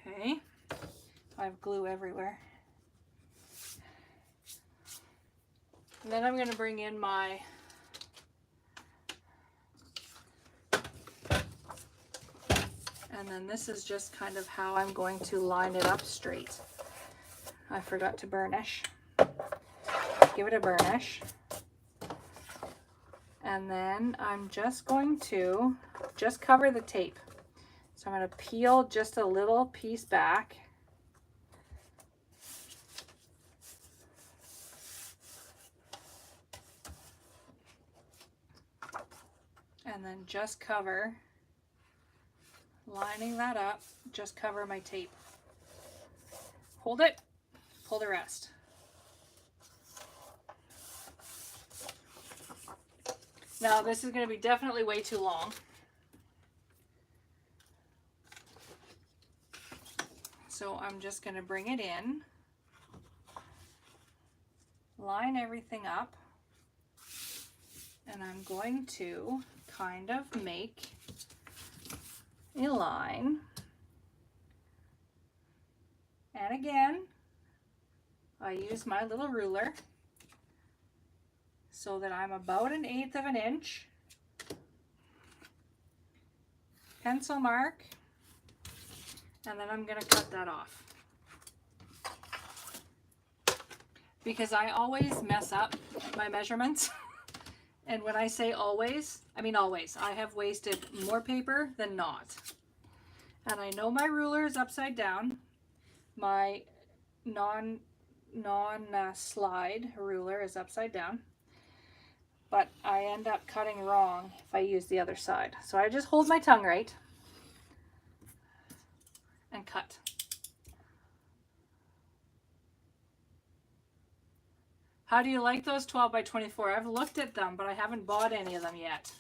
Speaker 1: Okay, I have glue everywhere. And then I'm going to bring in my and then this is just kind of how I'm going to line it up straight. I forgot to burnish. Give it a burnish. And then I'm just going to just cover the tape. So I'm going to peel just a little piece back. And then just cover, lining that up, just cover my tape. Hold it, pull the rest. Now this is going to be definitely way too long. So I'm just going to bring it in, line everything up, and I'm going to kind of make a line. And again, I use my little ruler so that I'm about 1/8 of an inch. Pencil mark, and then I'm going to cut that off. Because I always mess up my measurements. And when I say always, I mean always. I have wasted more paper than not. And I know my ruler is upside down. My non-slide ruler is upside down. But I end up cutting wrong if I use the other side. So I just hold my tongue right and cut. How do you like those 12 by 24? I've looked at them, but I haven't bought any of them yet.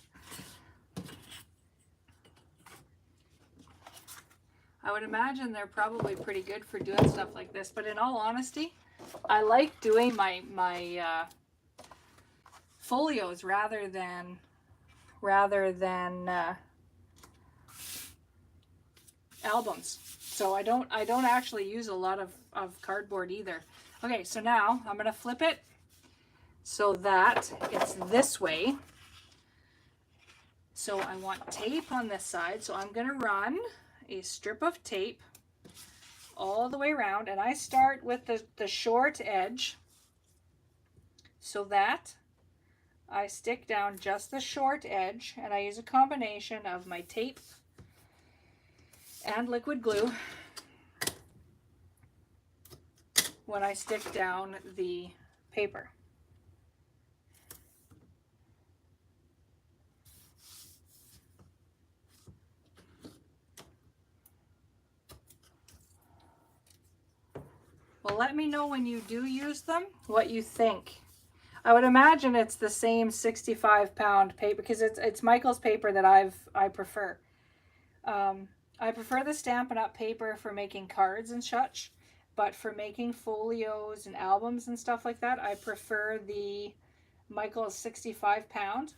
Speaker 1: I would imagine they're probably pretty good for doing stuff like this, but in all honesty, I like doing my folios rather than albums. So I don't actually use a lot of cardboard either. Okay, so now I'm going to flip it so that it's this way. So I want tape on this side, so I'm going to run a strip of tape all the way around, and I start with the short edge so that I stick down just the short edge, and I use a combination of my tape and liquid glue when I stick down the paper. Well, let me know when you do use them what you think. I would imagine it's the same 65-pound paper because it's Michael's paper that I prefer. I prefer the Stampin' Up! Paper for making cards and such, but for making folios and albums and stuff like that, I prefer the Michael's 65-pound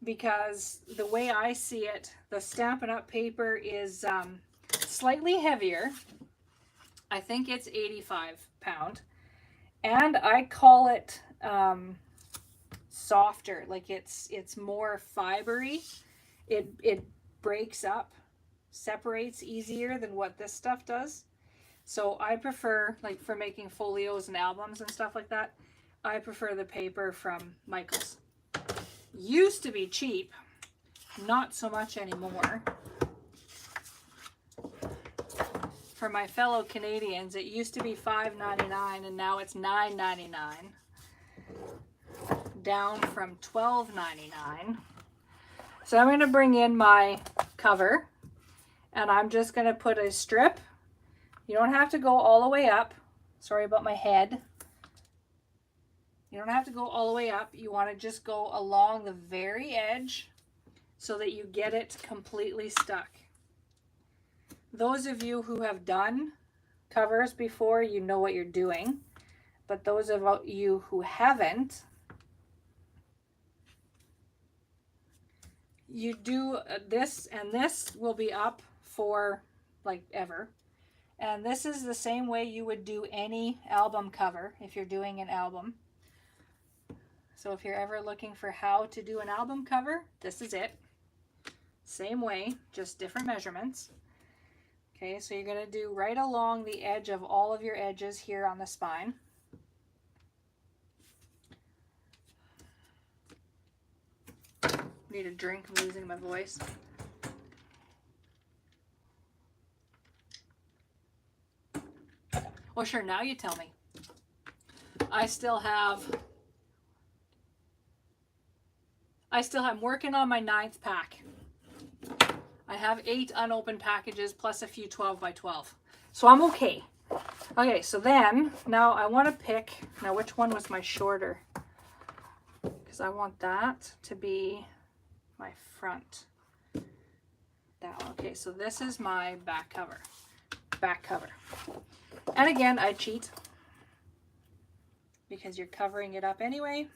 Speaker 1: because the way I see it, the Stampin' Up! Paper is slightly heavier. I think it's 85-pound, and I call it softer, like it's more fibery. It breaks up, separates easier than what this stuff does. So I prefer, like for making folios and albums and stuff like that, I prefer the paper from Michael's. Used to be cheap, not so much anymore. For my fellow Canadians, it used to be $5.99 and now it's $9.99. Down from $12.99. So I'm going to bring in my cover and I'm just going to put a strip. You don't have to go all the way up. Sorry about my head. You don't have to go all the way up. You want to just go along the very edge so that you get it completely stuck. Those of you who have done covers before, you know what you're doing. But those of you who haven't, you do this, and this will be up for like ever. And this is the same way you would do any album cover if you're doing an album. So if you're ever looking for how to do an album cover, this is it. Same way, just different measurements. Okay, so you're going to do right along the edge of all of your edges here on the spine. Need a drink, I'm losing my voice. Well, sure, now you tell me. I'm working on my 9th pack. I have 8 unopened packages plus a few 12 by 12. So I'm okay. Okay, so then, now I want to pick, now which one was my shorter? Because I want that to be my front. That one. Okay, so this is my back cover. Back cover. And again, I cheat because you're covering it up anyway.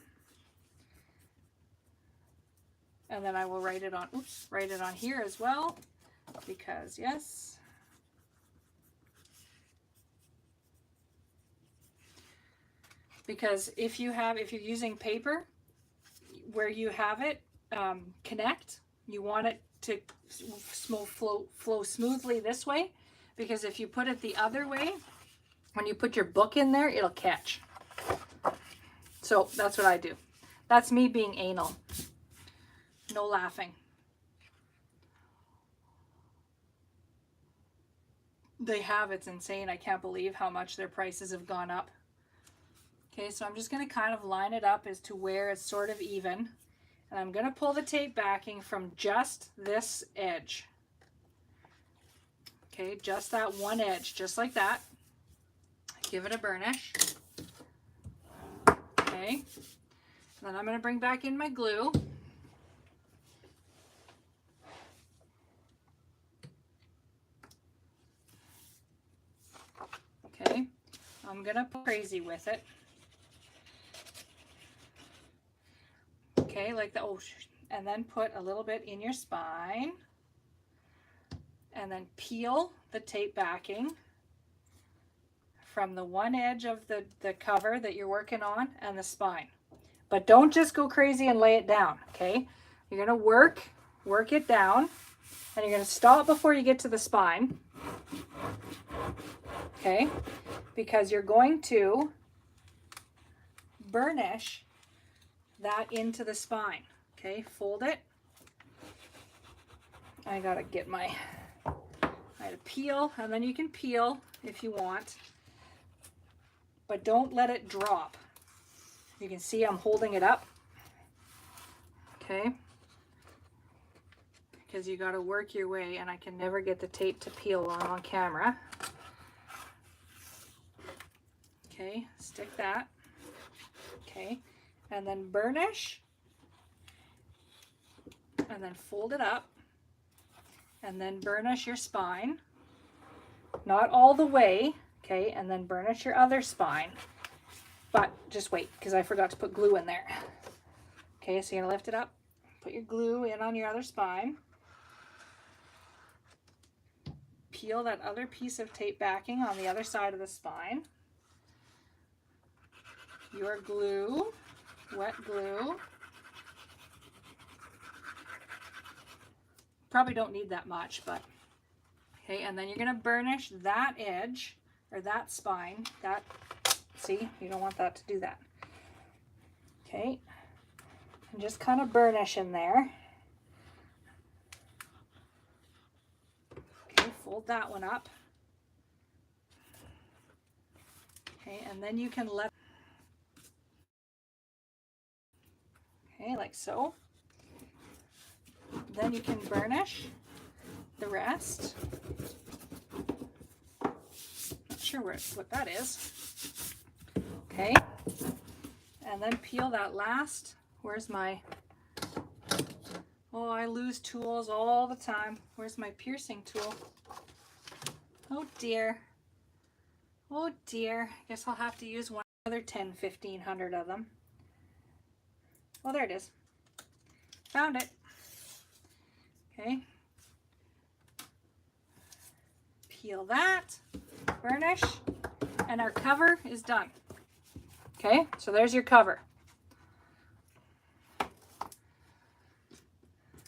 Speaker 1: And then I will write it on, write it on here as well, because yes. Because if you're using paper where you have it connect, you want it to flow smoothly this way, because if you put it the other way, when you put your book in there, it'll catch. So that's what I do. That's me being anal. No laughing. It's insane. I can't believe how much their prices have gone up. Okay, so I'm just going to kind of line it up as to where it's sort of even. And I'm going to pull the tape backing from just this edge. Okay, just that one edge, just like that. Give it a burnish. Okay, and then I'm going to bring back in my glue. Okay, I'm gonna go crazy with it. Okay, like that. Oh, and then put a little bit in your spine, and then peel the tape backing from the one edge of the cover that you're working on and the spine. But don't just go crazy and lay it down, okay? You're gonna work it down, and you're gonna stop before you get to the spine, okay? Because you're going to burnish that into the spine, okay? Fold it. I gotta get my, I had to peel, and then you can peel if you want, but don't let it drop. You can see I'm holding it up, okay? Because you gotta work your way, and I can never get the tape to peel on camera. Okay, stick that, okay? And then burnish, and then fold it up, and then burnish your spine. Not all the way, okay? And then burnish your other spine. But just wait, because I forgot to put glue in there. Okay, so you're gonna lift it up, put your glue in on your other spine. Peel that other piece of tape backing on the other side of the spine. Your glue, wet glue. Probably don't need that much, but okay, and then you're gonna burnish that edge, or that spine, that, see, you don't want that to do that. Okay, and just kind of burnish in there. Okay, fold that one up. Okay, and then you can let, okay, like so. Then you can burnish the rest. Not sure what that is. Okay, and then peel that last. Where's my, oh, I lose tools all the time. Where's my piercing tool? Oh dear. Oh dear. Guess I'll have to use one other 1,500 of them. Oh, there it is. Found it. Okay. Peel that, burnish, and our cover is done. Okay, so there's your cover.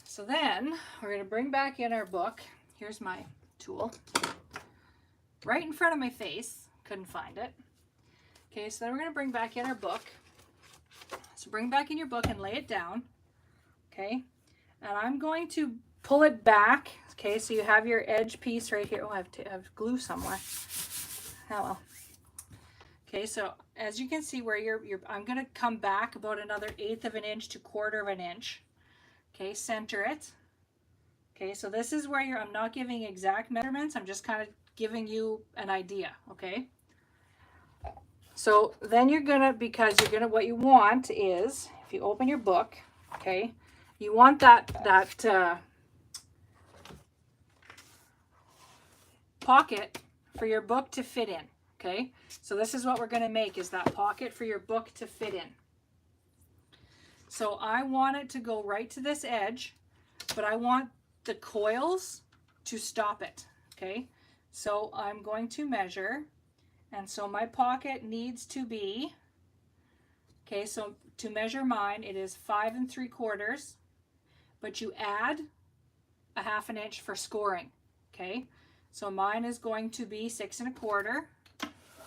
Speaker 1: So then we're going to bring back in our book. Here's my tool. Right in front of my face. Couldn't find it. Okay, so then we're going to bring back in our book. So bring back in your book and lay it down. Okay, and I'm going to pull it back. Okay, so you have your edge piece right here. Oh, I have glue somewhere. Oh well. Okay, so as you can see where I'm going to come back about another 1/8 of an inch to 1/4 of an inch. Okay, center it. Okay, so this is where I'm not giving exact measurements. I'm just kind of giving you an idea. Okay. So then what you want is, if you open your book, okay, you want that pocket for your book to fit in. Okay, so this is what we're going to make, is that pocket for your book to fit in. So I want it to go right to this edge, but I want the coils to stop it. Okay, so I'm going to measure, and so my pocket needs to be, okay, so to measure mine, it is 5 3/4, but you add a 1/2 inch for scoring. Okay, so mine is going to be 6 1/4.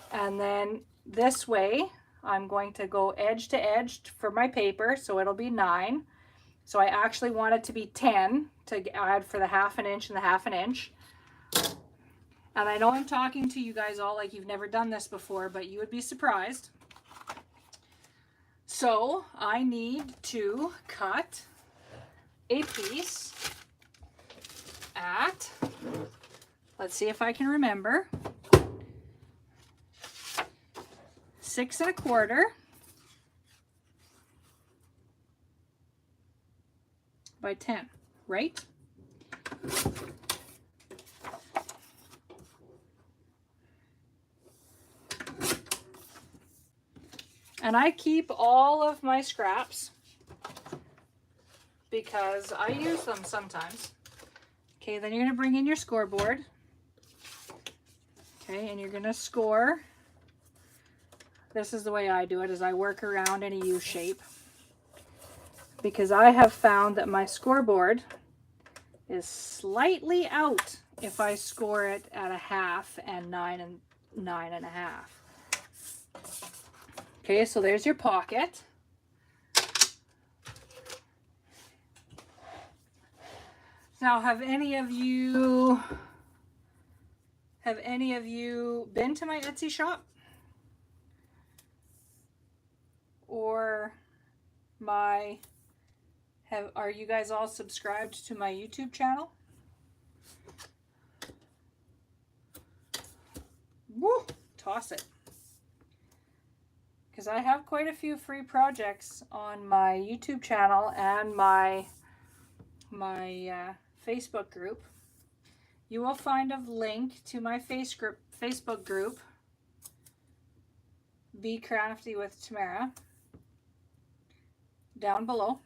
Speaker 1: And then this way, I'm going to go edge to edge for my paper, so it'll be 9. So I actually want it to be 10 to add for the 1/2 inch and the 1/2 inch. And I know I'm talking to you guys all like you've never done this before, but you would be surprised. So I need to cut a piece at, let's see if I can remember, 6 1/4 by 10, right? And I keep all of my scraps because I use them sometimes. Okay, then you're going to bring in your scoreboard. Okay, and you're going to score. This is the way I do it, is I work around in a U shape. because I have found that my scoreboard is slightly out if I score it at a half and 9 and 9.5. Okay, so there's your pocket. Now, have any of you been to my Etsy shop? Or are you guys all subscribed to my YouTube channel? Woo! Toss it. Because I have quite a few free projects on my YouTube channel and my Facebook group. You will find a link to my Facebook group, Be Crafty with Tamara, down below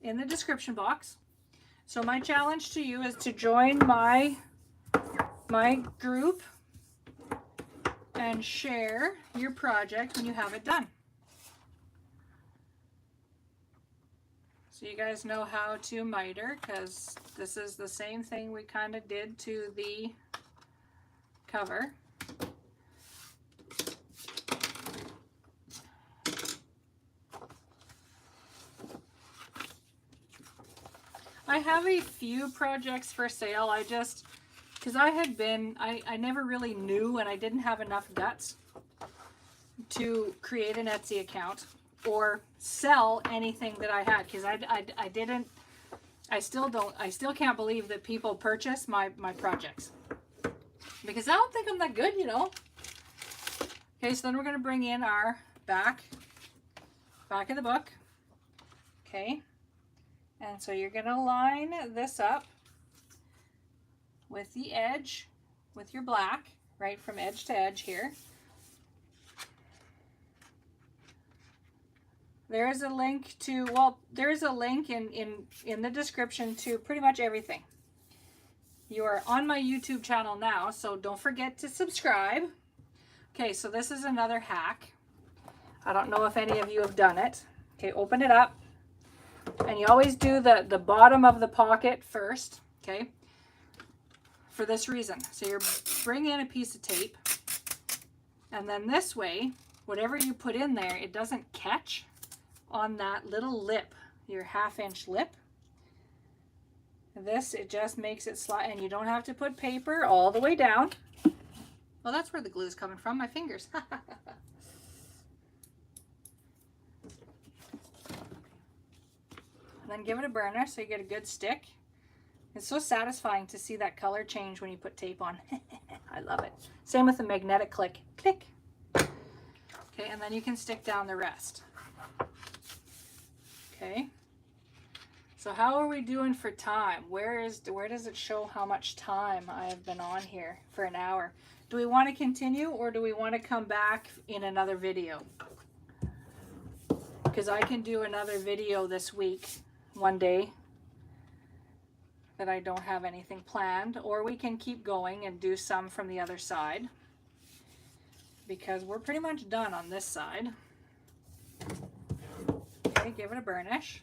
Speaker 1: in the description box. So my challenge to you is to join my group and share your project when you have it done. So you guys know how to miter, because this is the same thing we kind of did to the cover. I have a few projects for sale. Because I never really knew, and I didn't have enough guts to create an Etsy account or sell anything that I had, because I still can't believe that people purchase my projects, because I don't think I'm that good, you know. Okay, so then we're going to bring in our back of the book. Okay, and so you're going to line this up with the edge, with your black, right from edge to edge here. There is a link to, well, there is a link in the description to pretty much everything. You are on my YouTube channel now, so don't forget to subscribe. Okay, so this is another hack. I don't know if any of you have done it. Okay, open it up. And you always do the bottom of the pocket first, okay? For this reason. So you bring in a piece of tape, and then this way, whatever you put in there, it doesn't catch on that little lip, your 1/2 inch lip. This, it just makes it slide, and you don't have to put paper all the way down. Well, that's where the glue is coming from, my fingers. And then give it a burner so you get a good stick. It's so satisfying to see that color change when you put tape on. I love it. Same with the magnetic click. Click. Okay, and then you can stick down the rest. Okay. So how are we doing for time? Where does it show how much time I have been on here for an hour? Do we want to continue, or do we want to come back in another video? Because I can do another video this week, one day, that I don't have anything planned, or we can keep going and do some from the other side, because we're pretty much done on this side. Okay, give it a burnish.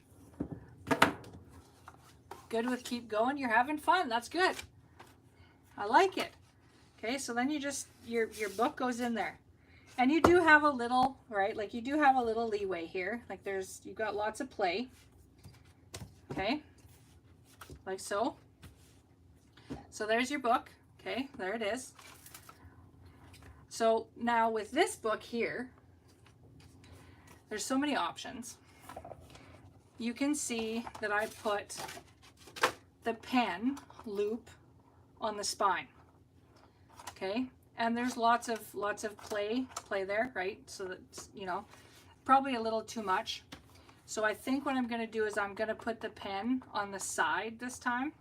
Speaker 1: Good with keep going. You're having fun. That's good. I like it. Okay, so then you just, your book goes in there. And you do have a little, right, like you do have a little leeway here. Like you've got lots of play. Okay, like so. So there's your book. Okay, there it is. So now with this book here, there's so many options. You can see that I put the pen loop on the spine. Okay, and there's lots of play there, right? So that's, you know, probably a little too much. So I think what I'm going to do is I'm going to put the pen on the side this time.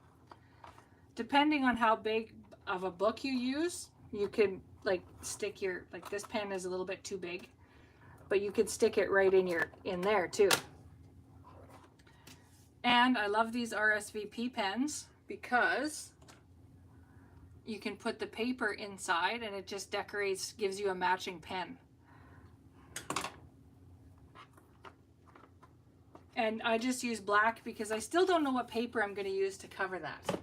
Speaker 1: Depending on how big of a book you use, you could like stick your, like this pen is a little bit too big, but you could stick it right in there too. And I love these RSVP pens because you can put the paper inside and it just decorates, gives you a matching pen. And I just use black because I still don't know what paper I'm going to use to cover that.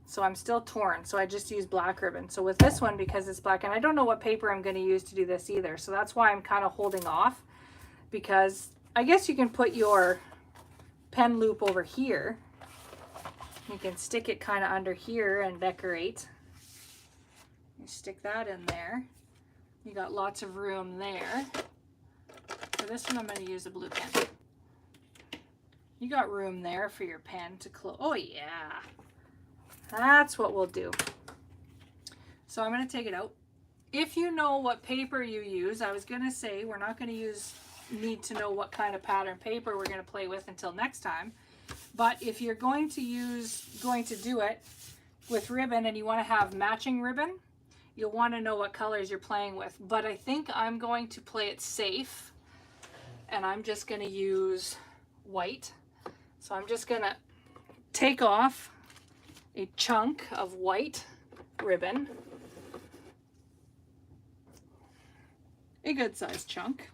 Speaker 1: So I'm still torn. So I just use black ribbon. So with this one, because it's black, and I don't know what paper I'm going to use to do this either. So that's why I'm kind of holding off, because I guess you can put your pen loop over here. You can stick it kind of under here and decorate. You stick that in there. You got lots of room there. For this one, I'm going to use a blue pen. You got room there for your pen to close. Oh yeah, that's what we'll do. So I'm going to take it out. If you know what paper you use, I was going to say we're not going to need to know what kind of pattern paper we're going to play with until next time. But if you're going to do it with ribbon and you want to have matching ribbon, you'll want to know what colors you're playing with. But I think I'm going to play it safe, and I'm just going to use white. So I'm just going to take off a chunk of white ribbon, a good sized chunk.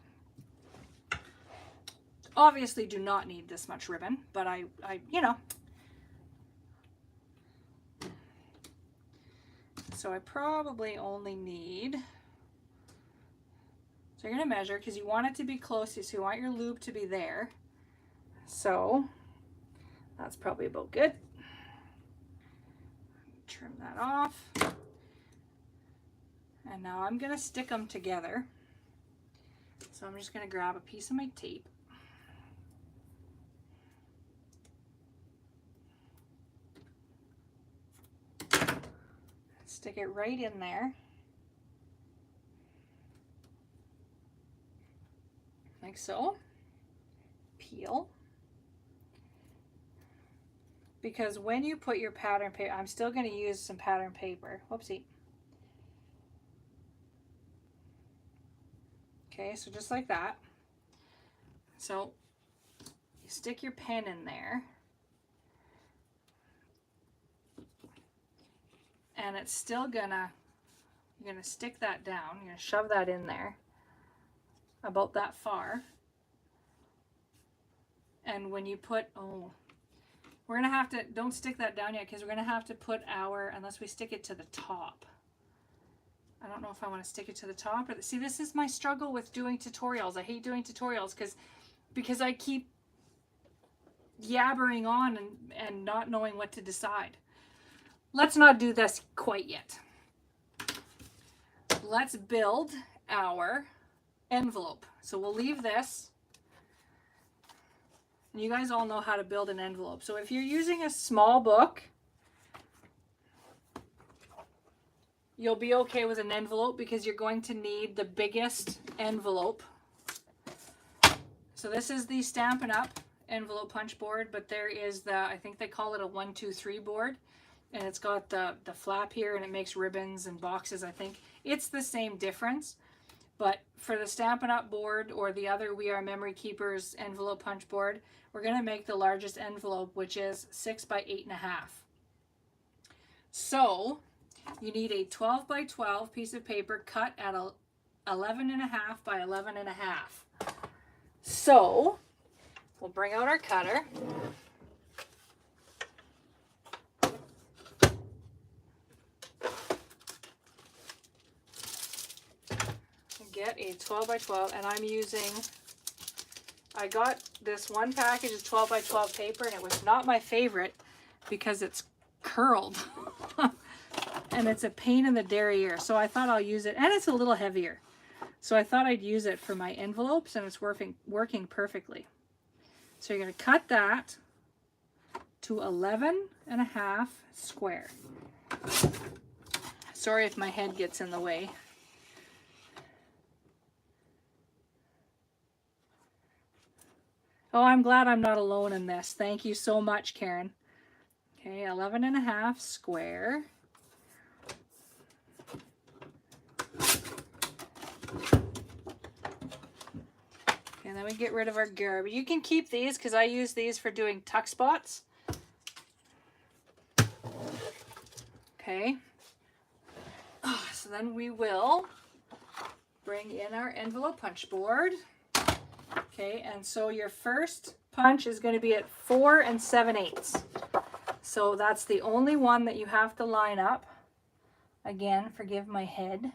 Speaker 1: Obviously do not need this much ribbon, but I you know. So I probably only need, so you're going to measure because you want it to be close, so you want your loop to be there. So that's probably about good. Trim that off. And now I'm going to stick them together. So I'm just going to grab a piece of my tape. Stick it right in there. Like so. Peel. Because when you put your pattern paper, I'm still going to use some pattern paper. Whoopsie. Okay, so just like that. So you stick your pen in there. And it's still you're gonna stick that down. You're gonna shove that in there about that far. And when you put, we're gonna have to, don't stick that down yet, because we're gonna have to put unless we stick it to the top. I don't know if I want to stick it to the top. Or see, this is my struggle with doing tutorials. I hate doing tutorials because I keep yabbering on and not knowing what to decide. Let's not do this quite yet. Let's build our envelope. So we'll leave this. And you guys all know how to build an envelope. So if you're using a small book, you'll be okay with an envelope because you're going to need the biggest envelope. So this is the Stampin' Up! Envelope punch board, but there is I think they call it a 1, 2, 3 board. And it's got the flap here, and it makes ribbons and boxes, I think. It's the same difference. But for the Stampin' Up! Board or the other We Are Memory Keepers envelope punch board, we're going to make the largest envelope, which is 6 by 8.5. So you need a 12 by 12 piece of paper cut at 11.5 by 11.5. So we'll bring out our cutter. Get a 12 by 12, and I got this one package of 12 by 12 paper, and it was not my favorite because it's curled and it's a pain in the derriere. So I thought I'll use it, and it's a little heavier. So I thought I'd use it for my envelopes, and it's working perfectly. So you're going to cut that to 11.5 square. Sorry if my head gets in the way. Oh, I'm glad I'm not alone in this. Thank you so much, Karen. Okay, 11.5 square. And then we get rid of our garbage. You can keep these because I use these for doing tuck spots. Okay. So then we will bring in our envelope punch board. Okay, and so your first punch is going to be at 4 7/8. So that's the only one that you have to line up. Again, forgive my head,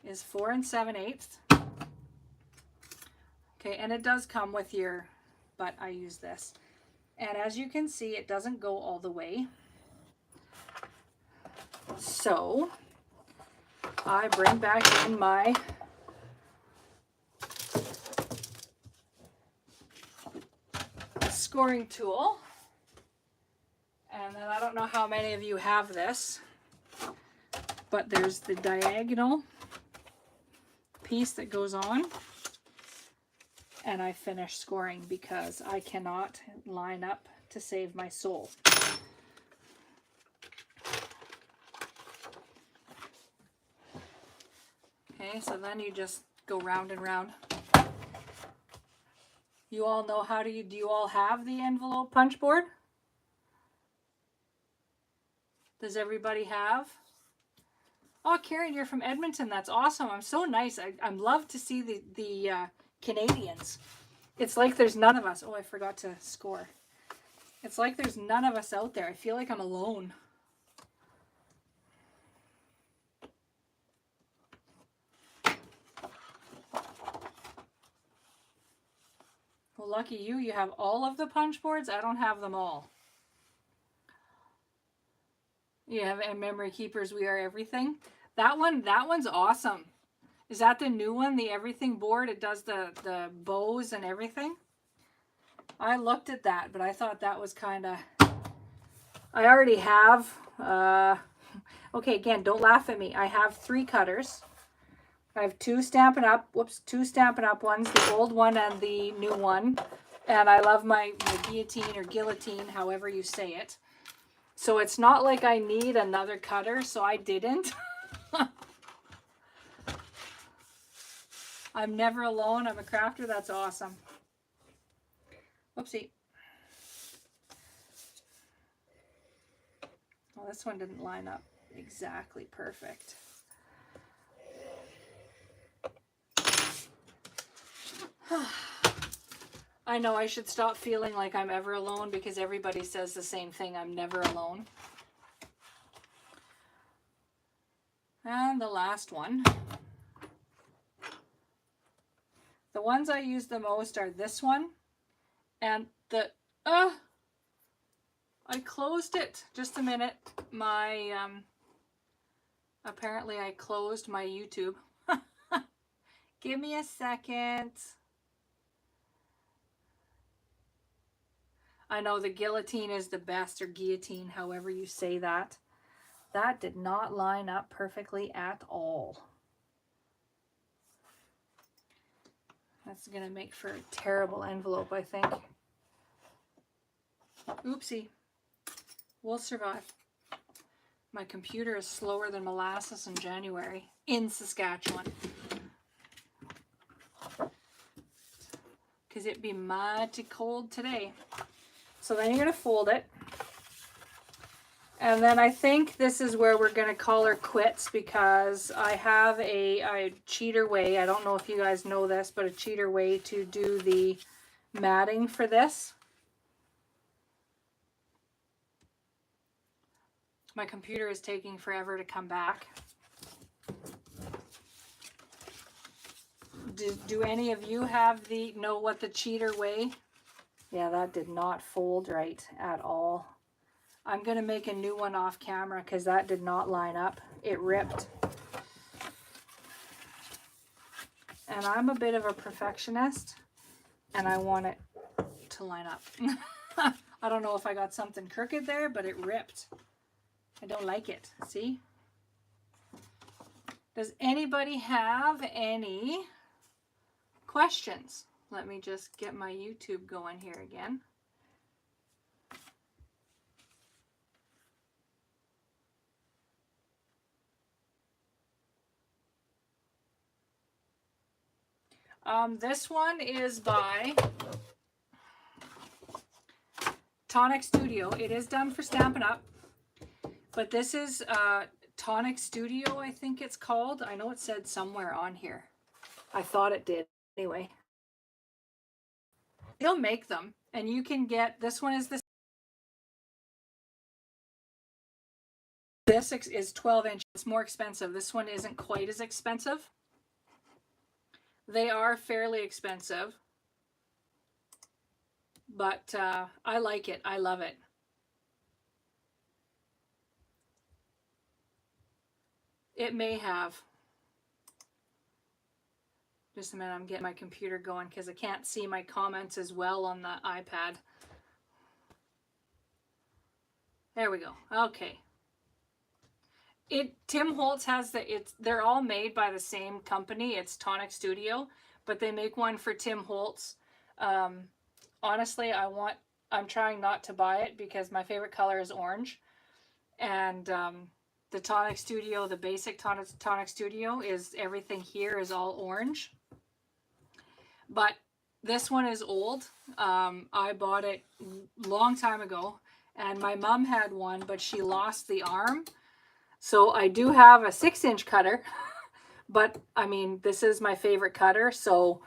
Speaker 1: is 4 7/8. Okay, and it does come with your, but I use this. And as you can see, it doesn't go all the way. So I bring back in my scoring tool. And then I don't know how many of you have this, but there's the diagonal piece that goes on. And I finish scoring because I cannot line up to save my soul. Okay, so then you just go round and round. You all know how do you all have the envelope punch board? Does everybody have? Oh, Karen, you're from Edmonton. That's awesome. I'm so nice. I love to see the Canadians. It's like there's none of us. Oh, I forgot to score. It's like there's none of us out there. I feel like I'm alone. Well, lucky you. You have all of the punch boards. I don't have them all. You have and memory keepers. We are everything. That one's awesome. Is that the new one, the everything board? It does the bows and everything. I looked at that, but I thought that was kind of, I already have, okay, again, don't laugh at me. I have 3 cutters. I have 2 Stampin' Up, two Stampin' Up ones, the old one and the new one. And I love my guillotine or guillotine, however you say it. So it's not like I need another cutter, so I didn't. I'm never alone. I'm a crafter. That's awesome. Whoopsie. Well, this one didn't line up exactly perfect. I know I should stop feeling like I'm ever alone because everybody says the same thing. I'm never alone. And the last one. The ones I use the most are this one and the, I closed it. Just a minute. My, apparently I closed my YouTube. Give me a second. I know the guillotine is the best, or guillotine, however you say that. That did not line up perfectly at all. That's going to make for a terrible envelope, I think. Oopsie. We'll survive. My computer is slower than molasses in January in Saskatchewan. Because it'd be mighty cold today. So then you're going to fold it. And then I think this is where we're going to call her quits because I have a cheater way. I don't know if you guys know this, but a cheater way to do the matting for this. My computer is taking forever to come back. Do any of you know what the cheater way? Yeah, that did not fold right at all. I'm going to make a new one off camera because that did not line up. It ripped. And I'm a bit of a perfectionist and I want it to line up. I don't know if I got something crooked there, but it ripped. I don't like it. See? Does anybody have any questions? Let me just get my YouTube going here again. This one is by Tonic Studio. It is done for Stampin' Up, but this is Tonic Studio, I think it's called. I know it said somewhere on here. I thought it did anyway. They'll make them, and you can get, this one is this is 12 inch. It's more expensive. This one isn't quite as expensive. They are fairly expensive, but I like it. I love it. It may have. Just a minute, I'm getting my computer going because I can't see my comments as well on the iPad. There we go. Okay. Tim Holtz has they're all made by the same company. It's Tonic Studio, but they make one for Tim Holtz. Honestly, I'm trying not to buy it because my favorite color is orange. And the Tonic Studio, the basic Tonic Studio, is everything here is all orange. But this one is old. I bought it a long time ago, and my mom had one, but she lost the arm. So I do have a 6-inch cutter, but I mean, this is my favorite cutter, so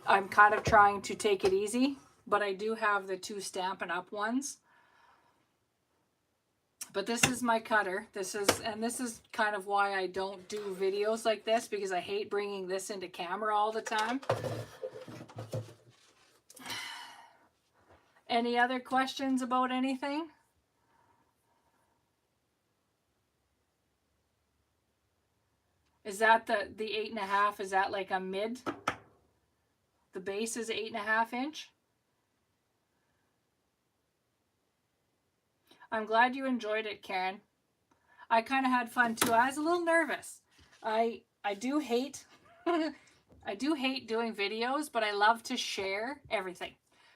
Speaker 1: I'm kind of trying to take it easy, but I do have the 2 Stampin' Up! Ones. But this is my cutter. This is kind of why I don't do videos like this, because I hate bringing this into camera all the time. Any other questions about anything? Is that the 8.5? Is that like a mid? The base is 8.5 inch. I'm glad you enjoyed it, Karen. I kind of had fun too. I was a little nervous. I do hate I do hate doing videos, but I love to share everything.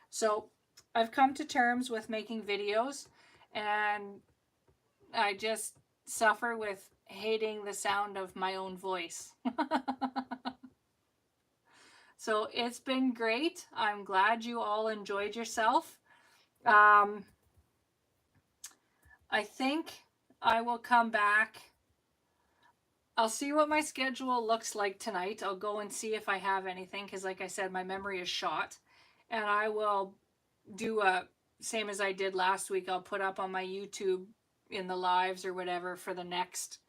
Speaker 1: So I've come to terms with making videos, and I just suffer with hating the sound of my own voice. So it's been great. I'm glad you all enjoyed yourself. I think I will come back. I'll see what my schedule looks like tonight. I'll go and see if I have anything, because like I said, my memory is shot. And I will do same as I did last week. I'll put up on my YouTube in the lives or whatever for the next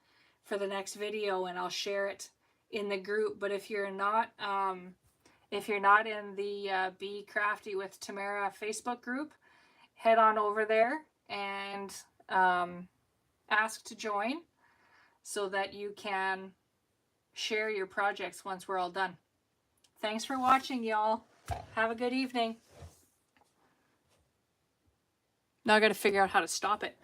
Speaker 1: video, and I'll share it in the group. But if you're not in the Be Crafty with Tamara Facebook group, head on over there and ask to join so that you can share your projects once we're all done. Thanks for watching, y'all. Have a good evening. Now I got to figure out how to stop it.